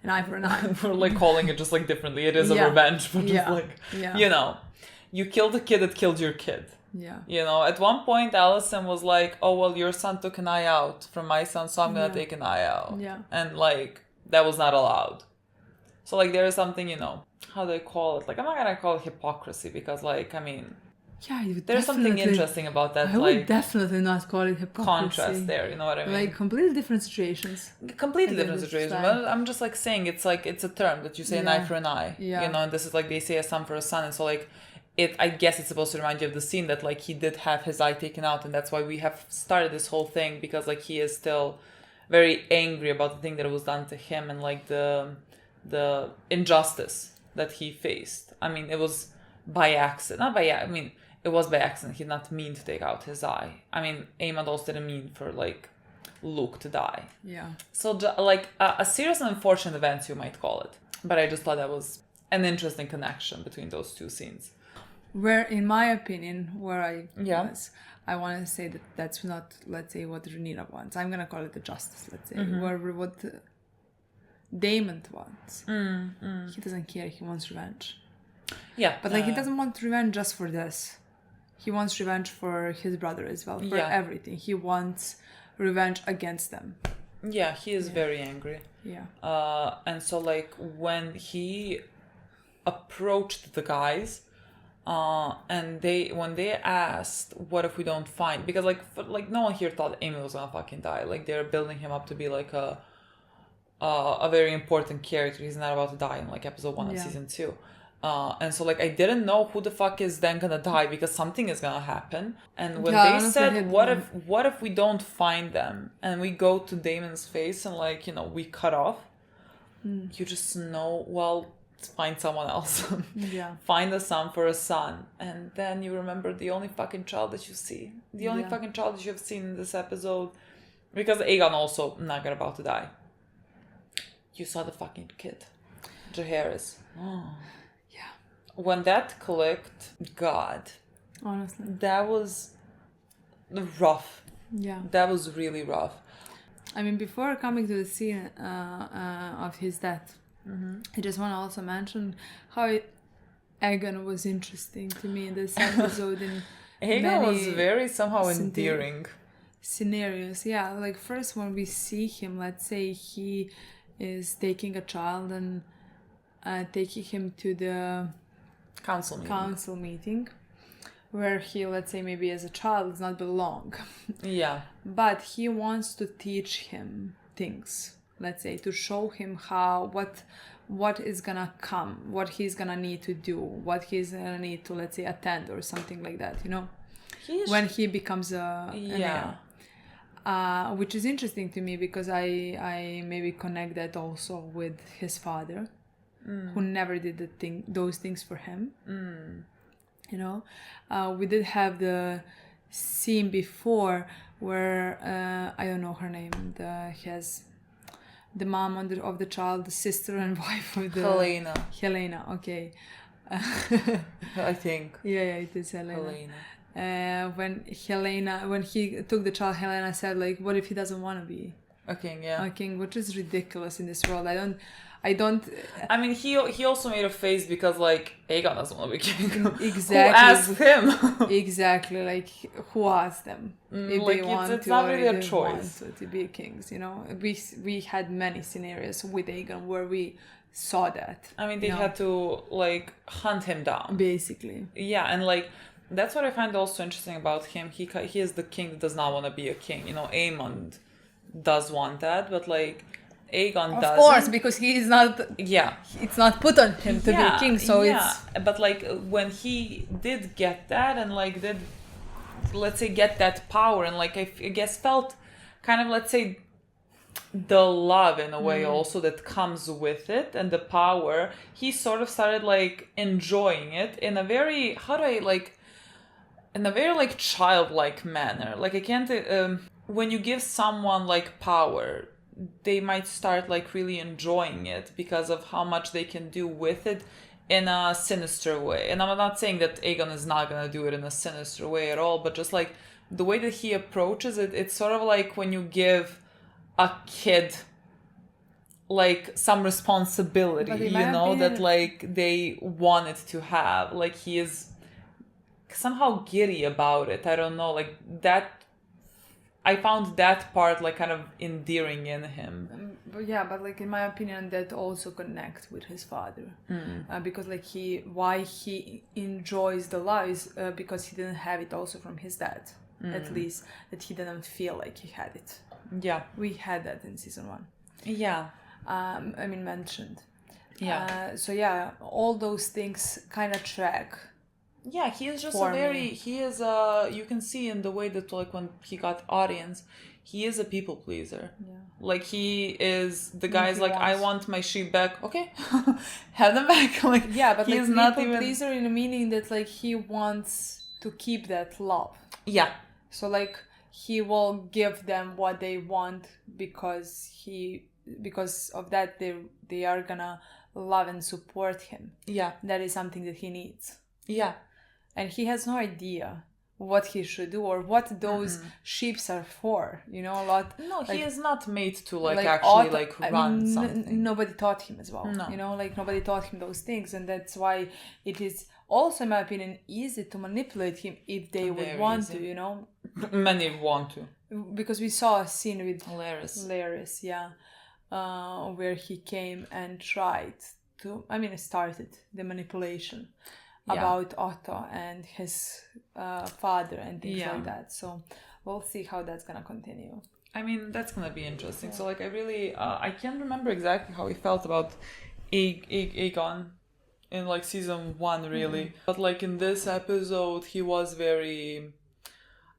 eye for an eye. We're like calling it just like differently. It is a revenge, but just like, you know, you killed a kid that killed your kid. Yeah. You know, at one point, Alicent was like, oh, well, your son took an eye out from my son, so I'm going to take an eye out. Yeah. And, like, that was not allowed. So, like, there is something, you know, how do I call it? Like, I'm not going to call it hypocrisy because, like, I mean... Yeah, there's something interesting about that, I would definitely not call it hypocrisy. Contrast there, you know what I mean? Like, completely different situations. Completely different situations. But I'm just, like, saying it's, like, it's a term that you say an eye for an eye. Yeah. You know, and this is, like, they say a son for a son. And so, like... I guess it's supposed to remind you of the scene that like he did have his eye taken out, and that's why we have started this whole thing, because like he is still very angry about the thing that was done to him and like the injustice that he faced. I mean, it was by accident. It was by accident. He did not mean to take out his eye. I mean, Aemond also didn't mean for like Luke to die. Yeah. So like a serious and unfortunate event, you might call it. But I just thought that was an interesting connection between those two scenes. Where, in my opinion, I want to say that that's not, let's say, what Rhaenyra wants. I'm going to call it the justice, let's say. Where what Daemon wants. He doesn't care. He wants revenge. Yeah. But, like, he doesn't want revenge just for this. He wants revenge for his brother as well, for everything. He wants revenge against them. Yeah, he is very angry. Yeah. And so like when he approached the guys, and when they asked, what if we don't find, because like no one here thought Aemon was gonna fucking die. Like they're building him up to be like a very important character. He's not about to die in like episode 1 of season 2. And so like I didn't know who the fuck is then gonna die, because something is gonna happen. And when they said, what if we don't find them, and we go to Daemon's face and like, you know, we cut off, you just know, well, find someone else. Find a son for a son. And then you remember the only fucking child that you see, the only fucking child that you have seen in this episode, because Aegon also not about to die. You saw the fucking kid, Jaehaerys. When that clicked, God, honestly, that was rough. Yeah, that was really rough. I mean, before coming to the scene of his death, I just want to also mention how Aegon was interesting to me in this episode. In Aegon was very somehow endearing scenarios. Yeah, like first when we see him, let's say he is taking a child and taking him to the council meeting, where he, let's say, maybe as a child does not belong. Yeah. But he wants to teach him things, let's say, to show him what is gonna come, what he's gonna need to do, what he's gonna need to, let's say, attend or something like that, you know, when he becomes an heir. Which is interesting to me, because I maybe connect that also with his father, who never did those things for him. You know, we did have the scene before where I don't know her name. He has the mom of the child, the sister and wife of the Helena. Okay. I think. Yeah, it is Helena. When he took the child, Helena said, like, what if he doesn't want to be a king? Yeah, a king, which is ridiculous in this world. I mean, he also made a face because like Aegon doesn't want to be king. Exactly. Who asked him? Exactly. Like, who asked them if like they want it's to, not or really if a they choice want to be kings? You know, we had many scenarios with Aegon where we saw that. I mean, they had to like hunt him down, basically. Yeah, and like that's what I find also interesting about him. He is the king that does not want to be a king. You know, Aemon does want that, but like Aegon doesn't. Of course, because he is not. Yeah, it's not put on him to be a king, so it's. But like when he did get that, and like did, let's say, get that power, and like I guess felt kind of, let's say, the love in a way also that comes with it, and the power, he sort of started like enjoying it in a very childlike manner. Like I can't when you give someone like power, they might start like really enjoying it because of how much they can do with it in a sinister way. And I'm not saying that Aegon is not gonna do it in a sinister way at all, but just like the way that he approaches it, it's sort of like when you give a kid like some responsibility, you know, that like they wanted to have. Like he is somehow giddy about it. I don't know, like that. I found that part like kind of endearing in him. But like in my opinion, that also connects with his father, because like why he enjoys the love is because he didn't have it also from his dad, at least that he didn't feel like he had it. Yeah, we had that in season 1. Yeah, I mean mentioned. Yeah. So yeah, all those things kind of track. Yeah, he is just you can see in the way that like when he got audience, he is a people pleaser. Yeah. Like he is the guy's like, I want my sheep back. Okay, have them back. Like yeah, but he's like not people even pleaser in the meaning that like he wants to keep that love. Yeah. So like he will give them what they want because of that they are gonna love and support him. Yeah. That is something that he needs. Yeah. And he has no idea what he should do or what those sheeps are for, you know, a lot. No, he is not made to actually run something. Nobody taught him as well. No. You know, like nobody taught him those things, and that's why it is also, in my opinion, easy to manipulate him if they would want to, you know. Many want to. because we saw a scene with Larys, where he came and tried to, started the manipulation about Otto and his father and things like that. So we'll see how that's gonna continue. I mean, that's gonna be interesting. So, like, I really, I can't remember exactly how he felt about Aegon in, like, season 1, really. But, like, in this episode, he was very,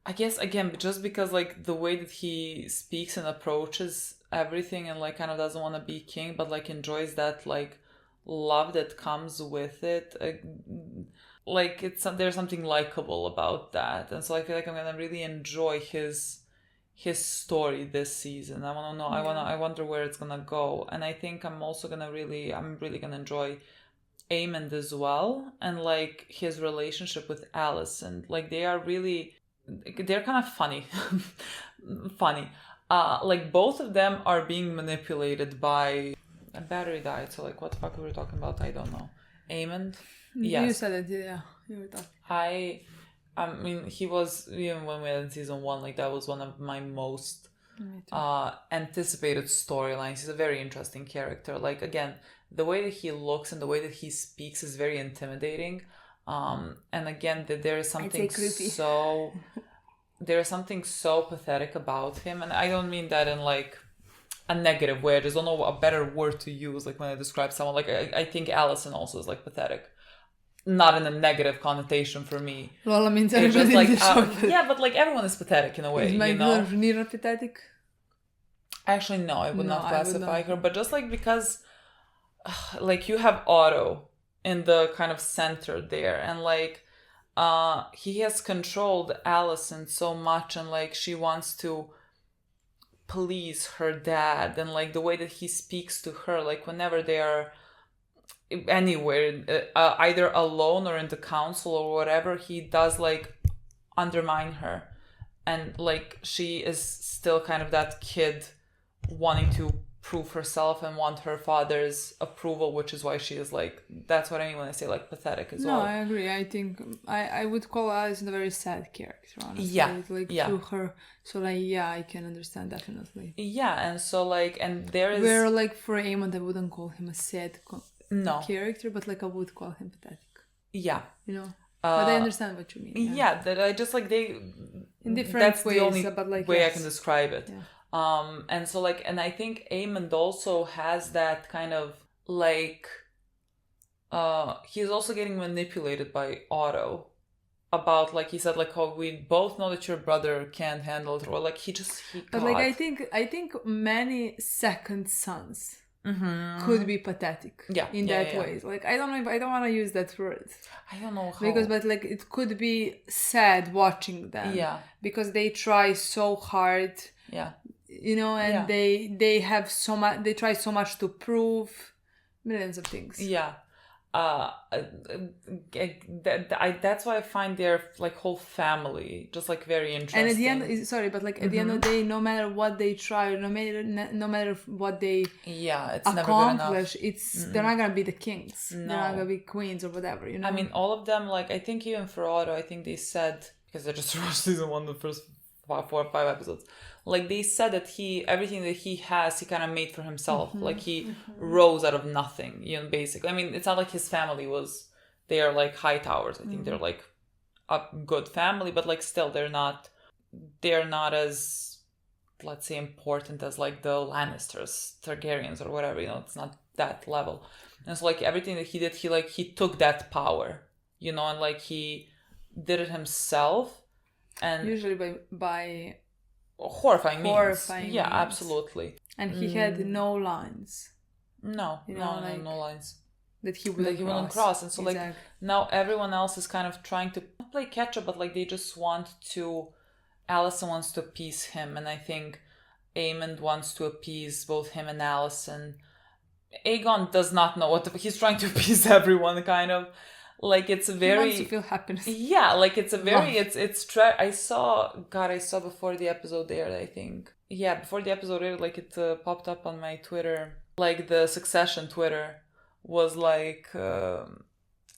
I guess, again, just because, like, the way that he speaks and approaches everything and, like, kind of doesn't want to be king, but, like, enjoys that, like, love that comes with it. Like, there's something likable about that. And so I feel like I'm gonna really enjoy his story this season. I want to know. I wonder where it's gonna go. And I think I'm really gonna enjoy Aemond as well, and like his relationship with Alicent. Like they're kind of funny. Like both of them are being manipulated by a battery died. So like what the fuck we were talking about? I don't know. Aemond. Yes. You said it. Yeah. You were talking. I mean, he was, even when we had in season 1, like that was one of my most anticipated storylines. He's a very interesting character. Like, again, the way that he looks and the way that he speaks is very intimidating. And again, there is something so pathetic about him. And I don't mean that in like a negative way. I just don't know a better word to use, like when I describe someone. Like, I think Alicent also is like pathetic. Not in a negative connotation for me. Lola means it's just everybody like yeah, but like everyone is pathetic in a way. Is my girl Rhaenyra pathetic? Actually, no, I would not classify her. But just like because, like you have Otto in the kind of center there, and like, he has controlled Alicent so much, and like she wants to please her dad, and like the way that he speaks to her, like whenever they are anywhere, either alone or in the council or whatever, he does like undermine her, and like she is still kind of that kid wanting to prove herself and want her father's approval, which is why she is like, that's what I mean when I say like pathetic as well. No, I agree. I think I would call Alicent a very sad character, honestly. Yeah, through her. So like, yeah, I can understand definitely. Yeah, and so like, and there is where like for Aemond, I wouldn't call him a sad character, but like I would call him pathetic. Yeah, you know. But I understand what you mean. Yeah, that I just like they in different that's ways. The only but like way I can describe it. Yeah. And so like, and I think Aemond also has that kind of like, he's also getting manipulated by Otto about, like he said, like, oh, we both know that your brother can't handle it, or like But like I think many second sons could be pathetic in that way. Like I don't know if I don't want to use that word. I don't know how. Because but like it could be sad watching them. Yeah. Because they try so hard. Yeah. You know, and they have so much. They try so much to prove millions of things. Yeah. That's why I find their like whole family just like very interesting. And at the end, at the end of the day, no matter what they try, no matter what they it's accomplish, they're not gonna be the kings. No. They're not gonna be queens or whatever. You know. I mean, all of them. Like I think even for Otto, I think they said, because I just watched season 1, the first 4 or 5 episodes. Like they said that everything that he has, he kind of made for himself. Like he rose out of nothing, you know, basically. I mean, it's not like his family they are like high towers. I think they're like a good family, but like still they're not as, let's say, important as like the Lannisters, Targaryens or whatever, you know, it's not that level. And so like everything that he did, he took that power, you know, and like he did it himself. And usually by horrifying means. Yeah, absolutely. And he had no lines. No lines that he wouldn't cross. And so like now everyone else is kind of trying to play catch up, but like they just Alicent wants to appease him, and I think Aemond wants to appease both him and Alicent. Aegon does not know he's trying to appease everyone, kind of. Like it's very. He wants to feel happiness. Yeah, like it's a very. I saw before the episode aired. I think before the episode aired, like it popped up on my Twitter. Like the Succession Twitter was like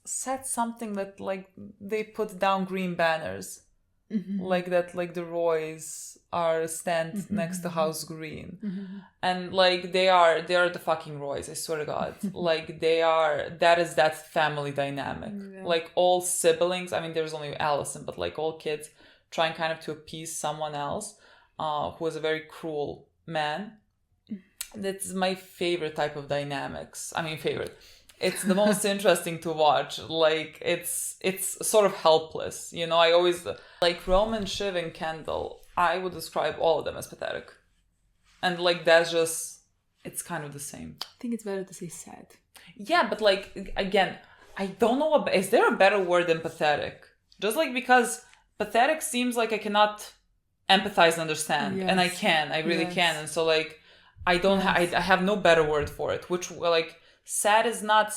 said something that like they put down green banners like that, like the Roys are stand next to House Green, and like they are the fucking Roys. I swear to God, like that is that family dynamic. Like all siblings. I mean, there's only Allison, but like all kids trying kind of to appease someone else, who is a very cruel man. That's my favorite type of dynamics. I mean, favorite. It's the most interesting to watch. Like it's sort of helpless, you know. I always like Roman, Shiv, and Kendall. I would describe all of them as pathetic, and like that's just it's kind of the same. I think it's better to say sad. Yeah, but like again, I don't know. Is there a better word than pathetic? Just like because pathetic seems like I cannot empathize and understand, and I can. I really can, and so like I don't. I have no better word for it. Which like. Sad does not,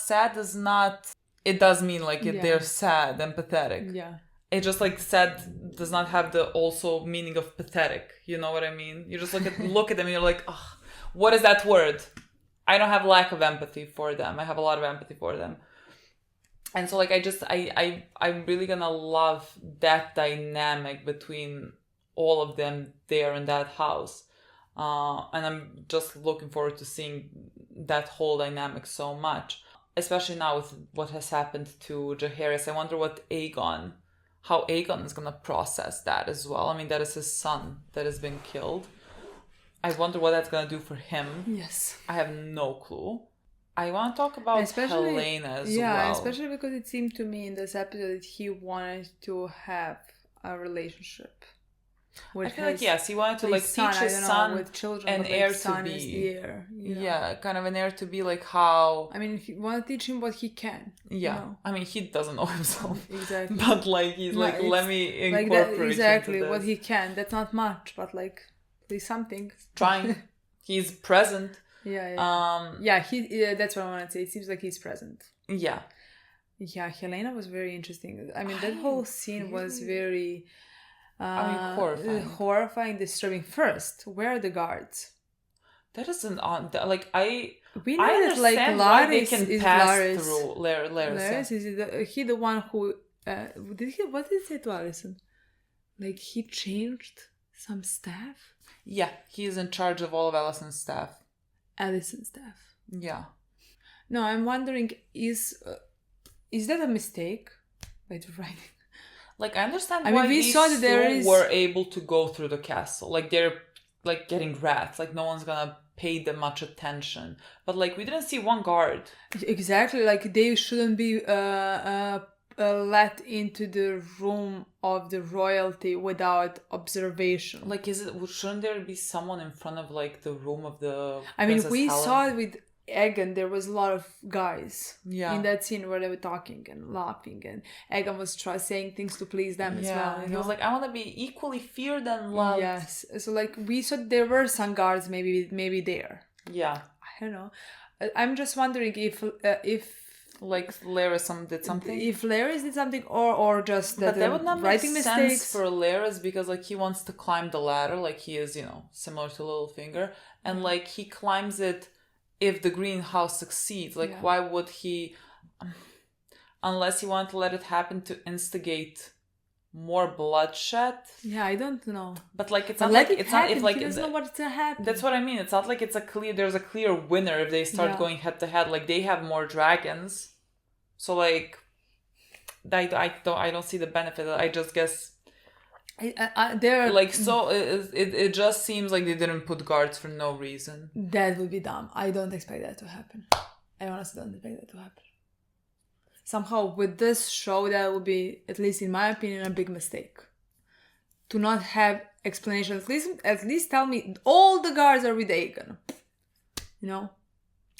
it does mean like they're sad and pathetic. Yeah. It just like sad does not have the also meaning of pathetic. You know what I mean? You just look at them and you're like, oh, what is that word? I don't have lack of empathy for them. I have a lot of empathy for them. And so like I'm really gonna love that dynamic between all of them there in that house. And I'm just looking forward to seeing that whole dynamic so much, especially now with what has happened to Jaehaerys. I wonder how Aegon is gonna process that as well. I mean, that is his son that has been killed. I wonder what that's gonna do for him. Yes, I have no clue. I want to talk about Helena as well. Yeah, especially because it seemed to me in this episode that he wanted to have a relationship. I feel like yes, he wanted to like teach his son with children, an heir to be. Yeah, kind of an heir to be like how. I mean, he want to teach him what he can. Yeah, you know? I mean, he doesn't know himself exactly, but like he's like, let me incorporate like that, exactly what he can. That's not much, but like at least something. Trying, he's present. Yeah. He. That's what I want to say. It seems like he's present. Yeah. Yeah, Helena was very interesting. I mean, that whole scene was very. Horrifying, disturbing. First, where are the guards? That isn't on. Like we know that like Laris is Laris. Through Laris is he the one who what did he say to Alicent? Like he changed some staff. Yeah, he is in charge of all of Alicent's staff. Alicent's staff. Yeah. No, I'm wondering is that a mistake by the writing? Like, I understand why these two were able to go through the castle. Like, they're, like, getting rats. Like, no one's gonna pay them much attention. But, like, we didn't see one guard. Exactly. Like, they shouldn't be let into the room of the royalty without observation. Like, shouldn't there be someone in front of, like, the room of the I mean, we saw it with Aegon. There was a lot of guys in that scene where they were talking and laughing, and Aegon was saying things to please them as well. He was like, I want to be equally feared and loved. Yes, so like we saw there were some guards maybe there. Yeah, I don't know. I'm just wondering if like Larys did something. If Larys did something, or just that. But that would not make sense mistakes for Larys because like he wants to climb the ladder, like he is, you know, similar to Littlefinger, and like he climbs it. If the greenhouse succeeds, like why would he, unless he wanted to let it happen to instigate more bloodshed? Yeah, I don't know. But like it's not like it's not if like he doesn't know what's to happen. That's what I mean. It's not like there's a clear winner if they start going head to head. Like they have more dragons, so like I don't see the benefit. I just guess. They're like so it just seems like they didn't put guards for no reason. That would be dumb. I don't expect that to happen. I honestly don't expect that to happen. Somehow with this show that would be, at least in my opinion, a big mistake. To not have explanation. At least tell me all the guards are with Aegon. You know?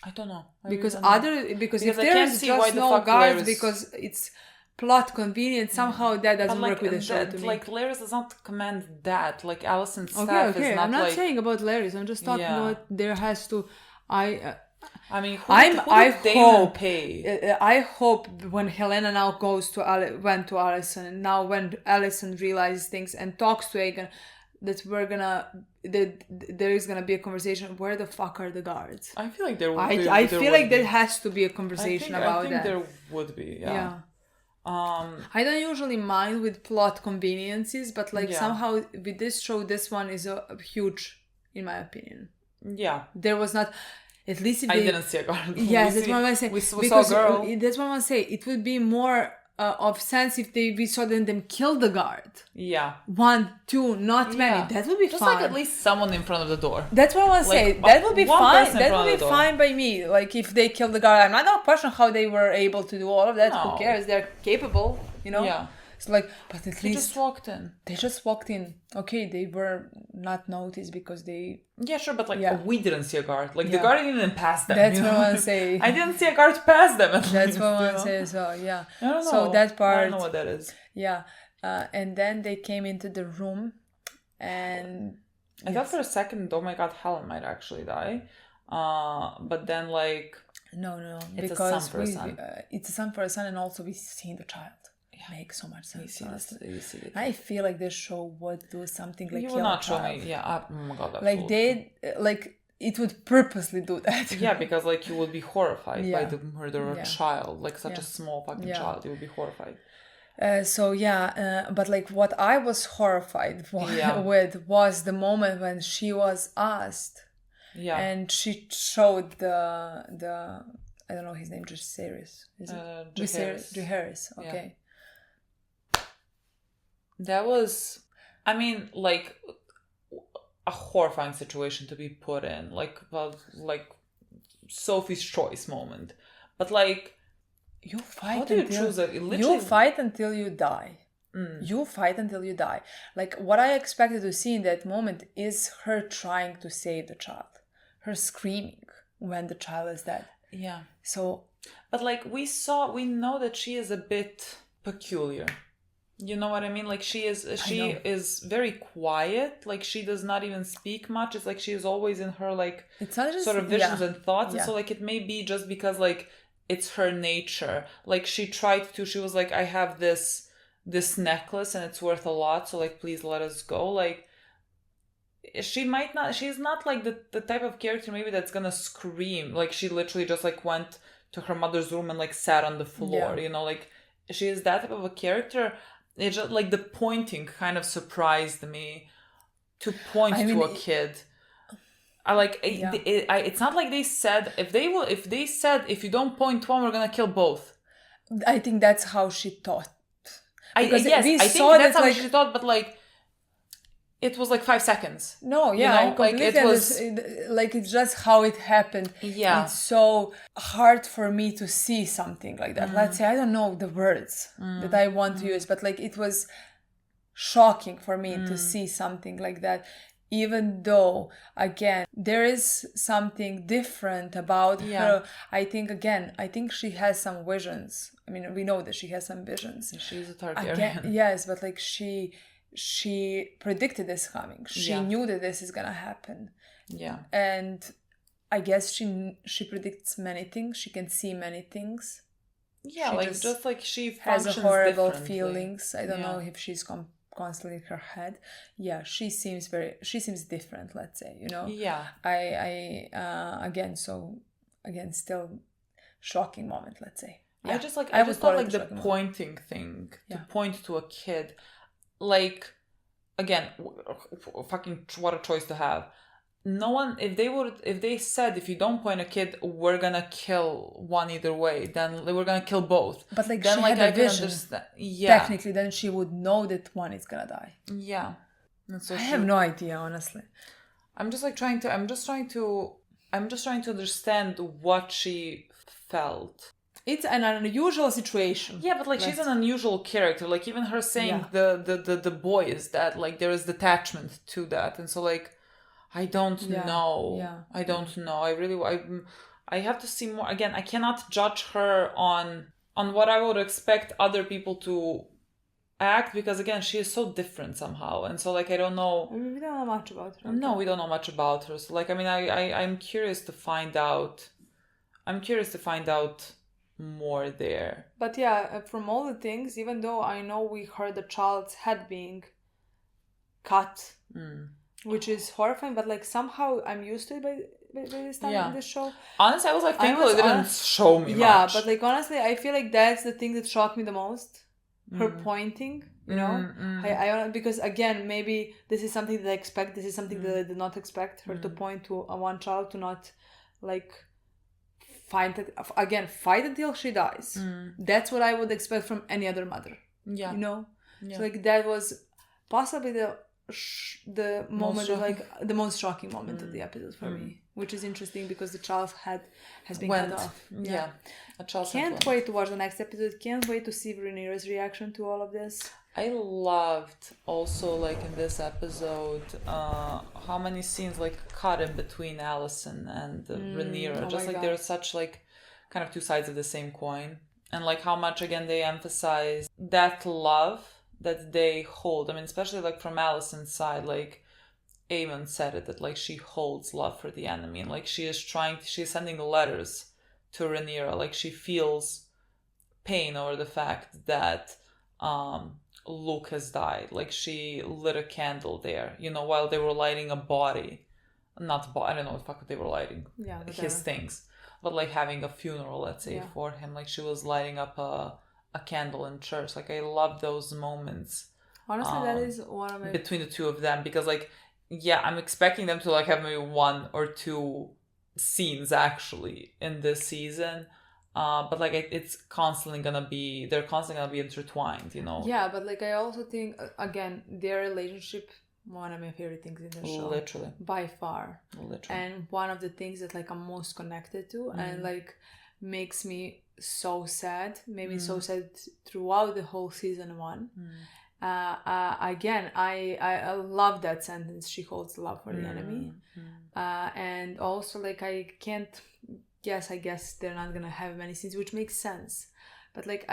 I don't know. Because if there's just no guards because it's plot convenient, somehow that doesn't work with the show to me. Like Larys does not command that. Like Alicent's staff is not. I'm not saying about Larys. I'm just talking about there has to. I mean, I hope when Helena now went to Alicent, now when Alicent realizes things and talks to Aegon, that there is gonna be a conversation. Where the fuck are the guards? I feel like there. I feel like there has to be a conversation about that. I think there would be. Yeah. I don't usually mind with plot conveniences, but like somehow with this show, this one is a huge, in my opinion. Yeah. There was not, at least if I didn't see a guard. Yes, that's what I say. We saw a girl. That's what I say. It would be more of sense if we saw them kill the guard. Yeah. 1, 2, not many. That would be just fine. Like at least someone in front of the door. That's what I want to say. That would be fine. That would be fine by me. Like if they kill the guard, I'm not gonna question how they were able to do all of that. Who cares? They're capable, you know. Yeah. So like, but at least they just walked in. They just walked in. Okay, they were not noticed because they. Yeah, sure, but like we didn't see a guard. Like the guard didn't even pass them. That's what I want to say. I didn't see a guard pass them. That's what I want to say as well. Yeah. I don't know. So that part. I don't know what that is. Yeah, and then they came into the room, and I thought for a second, oh my god, Helen might actually die, but then like no, it's because a son for a son. It's a son for a son, and also we've seen the child. Makes so much sense. You see I feel like this show would do something like you will not show me. Yeah, oh my god, like they like it would purposely do that. Yeah, because like you would be horrified by the murder of a child, like such a small fucking child. You would be horrified. But like what I was horrified with was the moment when she was asked, and she showed the I don't know his name, just Jaehaerys. Jaehaerys. Okay. That was, I mean, like a horrifying situation to be put in, like Sophie's choice moment. But like, you fight. How do you choose it? You fight until you die. You fight until you die. Like what I expected to see in that moment is her trying to save the child, her screaming when the child is dead. Yeah. So, but like we know that she is a bit peculiar. You know what I mean? Like she is very quiet. Like she does not even speak much. It's like she is always in her like sort of visions and thoughts. And so like it may be just because like it's her nature. Like she was like, I have this necklace and it's worth a lot. So like, please let us go. Like she's not like the type of character maybe that's gonna scream. Like she literally just like went to her mother's room and like sat on the floor, you know, like she is that type of a character. It's just like the pointing kind of surprised me to point to a kid. I like it's not like they said if they said if you don't point to one we're gonna kill both. I think that's how she thought. I think that's how she thought, but like it was like 5 seconds. No, you know? like it was like it's just how it happened. Yeah, it's so hard for me to see something like that. Let's say I don't know the words that I want to use, but like it was shocking for me to see something like that. Even though, again, there is something different about her. I think she has some visions. I mean, we know that she has some visions. She's a Targaryen. Yes, but like she predicted this coming. She knew that this is gonna happen. Yeah. And I guess she predicts many things. She can see many things. Yeah, she has a horrible differently. feelings. I don't know if she's constantly in her head. Yeah, she seems different, let's say, you know. Yeah. I still shocking moment, let's say. Yeah. I just thought like the pointing thing to point to a kid. Like, again, fucking what a choice to have. No one, if they said if you don't point a kid, we're gonna kill one either way, then we're gonna kill both. But like then, she like, had a vision. Technically, then she would know that one is gonna die. Yeah. And so I have no idea, honestly. I'm just trying to understand what she felt. It's an unusual situation. Yeah, but like she's an unusual character. Like even her saying the boy is dead, like there is detachment to that, and so like I don't know. Yeah. I don't know. I have to see more. Again, I cannot judge her on what I would expect other people to act because again she is so different somehow, and so like I don't know. We don't know much about her. No, we don't know much about her. So like I mean I'm curious to find out. More there. But yeah, from all the things, even though I know we heard the child's head being cut, which is horrifying, but like somehow I'm used to it by this time in the show. Honestly, I was like, thankful it didn't show me much. Yeah, but like honestly, I feel like that's the thing that shocked me the most. Her pointing, you know, I because again, maybe this is something that I expect. This is something that I did not expect her to point to one child, to not like fight until she dies. That's what I would expect from any other mother. Yeah, you know. Yeah. So like that was possibly the moment of, like the most shocking moment of the episode for me, which is interesting because the child has been cut off. Yeah, a child can't wait to watch the next episode. Can't wait to see Rhaenyra's reaction to all of this. I loved also like in this episode how many scenes like cut in between Alicent and Rhaenyra. Just like they're such like kind of two sides of the same coin, and like how much again they emphasize that love that they hold. I mean, especially like from Alicent's side, like Aemon said it, that like she holds love for the enemy, and like she's sending letters to Rhaenyra, like she feels pain over the fact that Luke has died. Like she lit a candle there, you know, while they were lighting a body, I don't know what the fuck they were lighting, his things, but like having a funeral, let's say, for him. Like she was lighting up a candle in church. Like I love those moments. Honestly, that is one of my between the two of them, because like I'm expecting them to like have maybe one or two scenes actually in this season, but like it's constantly gonna be intertwined, you know. Yeah, but like I also think again their relationship, one of my favorite things in the show, literally, by far, literally, and one of the things that like I'm most connected to and like makes me so sad, maybe so sad throughout the whole season 1. Again, I love that sentence, she holds love for the enemy. And also like I guess they're not gonna have many scenes, which makes sense, but like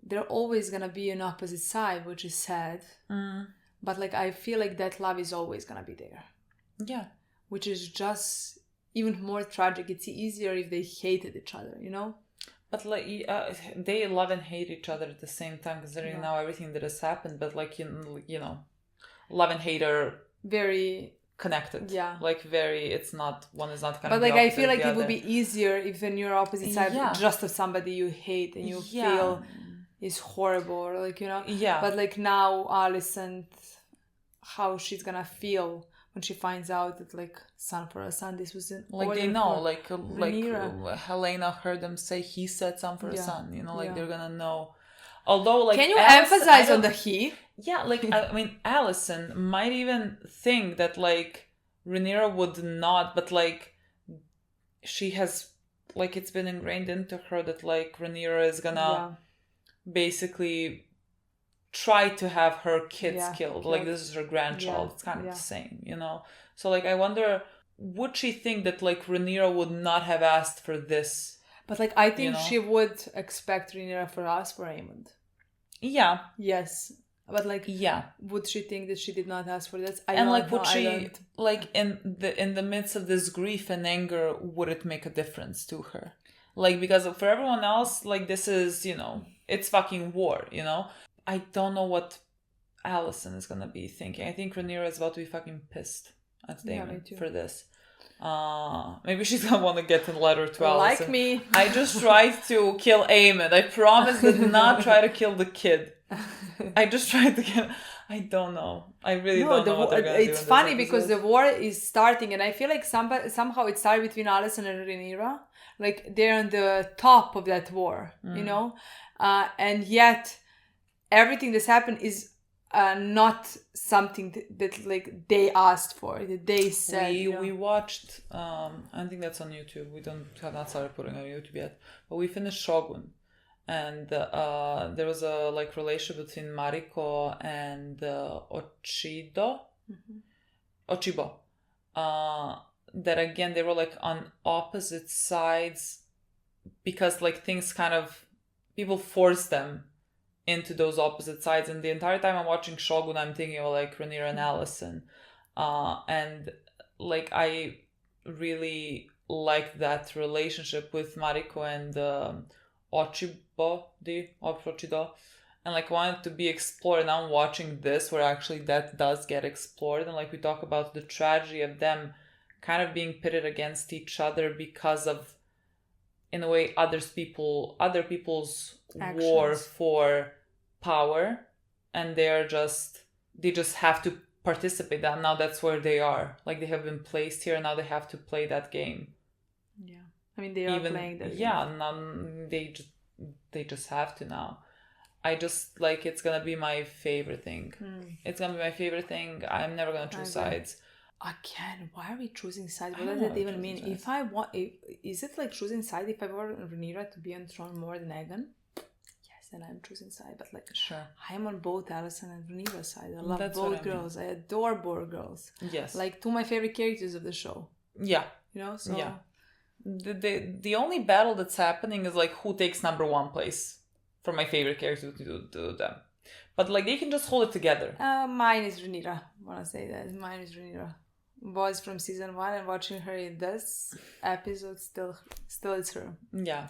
they're always gonna be an opposite side, which is sad. But like I feel like that love is always gonna be there, which is just even more tragic. It's easier if they hated each other, you know. But like they love and hate each other at the same time, considering now everything that has happened. But like you know, love and hate are very connected. Like very. It's not, one is not kind of. But like I feel like it would be easier if in your opposite side just of somebody you hate and you feel is horrible, or like, you know. But like now Alicent, how she's gonna feel when she finds out that like son for a son, this was like they know, like Helena heard them say he said son for a son, you know, like they're gonna know. Although like, can you emphasize on the he? Yeah, like I mean Alicent might even think that like Rhaenyra would not, but like she has, like it's been ingrained into her that like Rhaenyra is gonna basically try to have her kids killed. Like this is her grandchild. It's kind of the same, you know. So like I wonder, would she think that like Rhaenyra would not have asked for this? But like I think she would expect Rhaenyra for us for Aemond. Yeah. Yes. But like would she think that she did not ask for this? Would she like in the midst of this grief and anger, would it make a difference to her? Like, because for everyone else, like this is, you know, it's fucking war, you know. I don't know what Alicent is gonna be thinking. I think Rhaenyra is about to be fucking pissed at Daemon for this. Maybe she's gonna want to get a letter to Alicent. Like me. I just tried to kill Aemond. I promise did not try to kill the kid. I just tried to kill. I don't know. I really don't know what they're gonna do. It's funny because the war is starting, and I feel like somehow it started between Alicent and Rhaenyra. Like they're on the top of that war, you know, and yet everything that's happened is not something that like they asked for, that they said. We watched. I think that's on YouTube. We have not started putting on YouTube yet, but we finished Shogun, and there was a like relationship between Mariko and Ochibo. That again they were like on opposite sides because like things kind of, people forced them into those opposite sides, and the entire time I'm watching Shogun I'm thinking of like Rhaenyra and Alicent, and like I really liked that relationship with Mariko and Ochido, and like wanted to be explored. Now I'm watching this where actually that does get explored, and like we talk about the tragedy of them kind of being pitted against each other because of, in a way, other people's Actions. war for power, and they just have to participate. That now that's where they are. Like, they have been placed here, and now they have to play that game. Yeah, I mean, they are playing that. Yeah, now they just have to now. I just, like, it's gonna be my favorite thing. It's gonna be my favorite thing. I'm never gonna choose sides. Again, why are we choosing sides? What does it even mean? Is it like choosing side if I want Rhaenyra to be on throne more than Aegon? Yes, then I'm choosing side. But like, sure, I'm on both Alicent and Rhaenyra's side. I love That's both girls. I adore both girls. Yes, like two of my favorite characters of the show. Yeah, you know. So yeah, the only battle that's happening is like who takes number one place for my favorite character to do them. But like they can just hold it together. Mine is Rhaenyra. I want to say that mine is Rhaenyra. Was from season 1, and watching her in this episode still it's her. Yeah.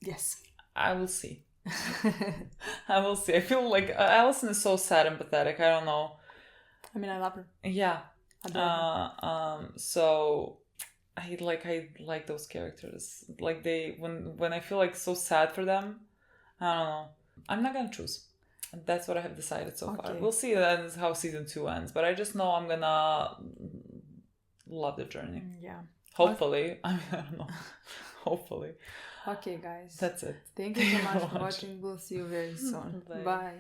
Yes. I will see. I will see. I feel like Alicent is so sad and pathetic. I don't know. I mean, I love her. Yeah. So I like those characters. Like when I feel like so sad for them, I don't know. I'm not gonna choose. That's what I have decided so far. We'll see how season 2 ends, but I just know I'm gonna love the journey. Yeah. Hopefully. I mean, I don't know. Hopefully. Okay, guys. That's it. Thank you so much for watching. We'll see you very soon. Bye.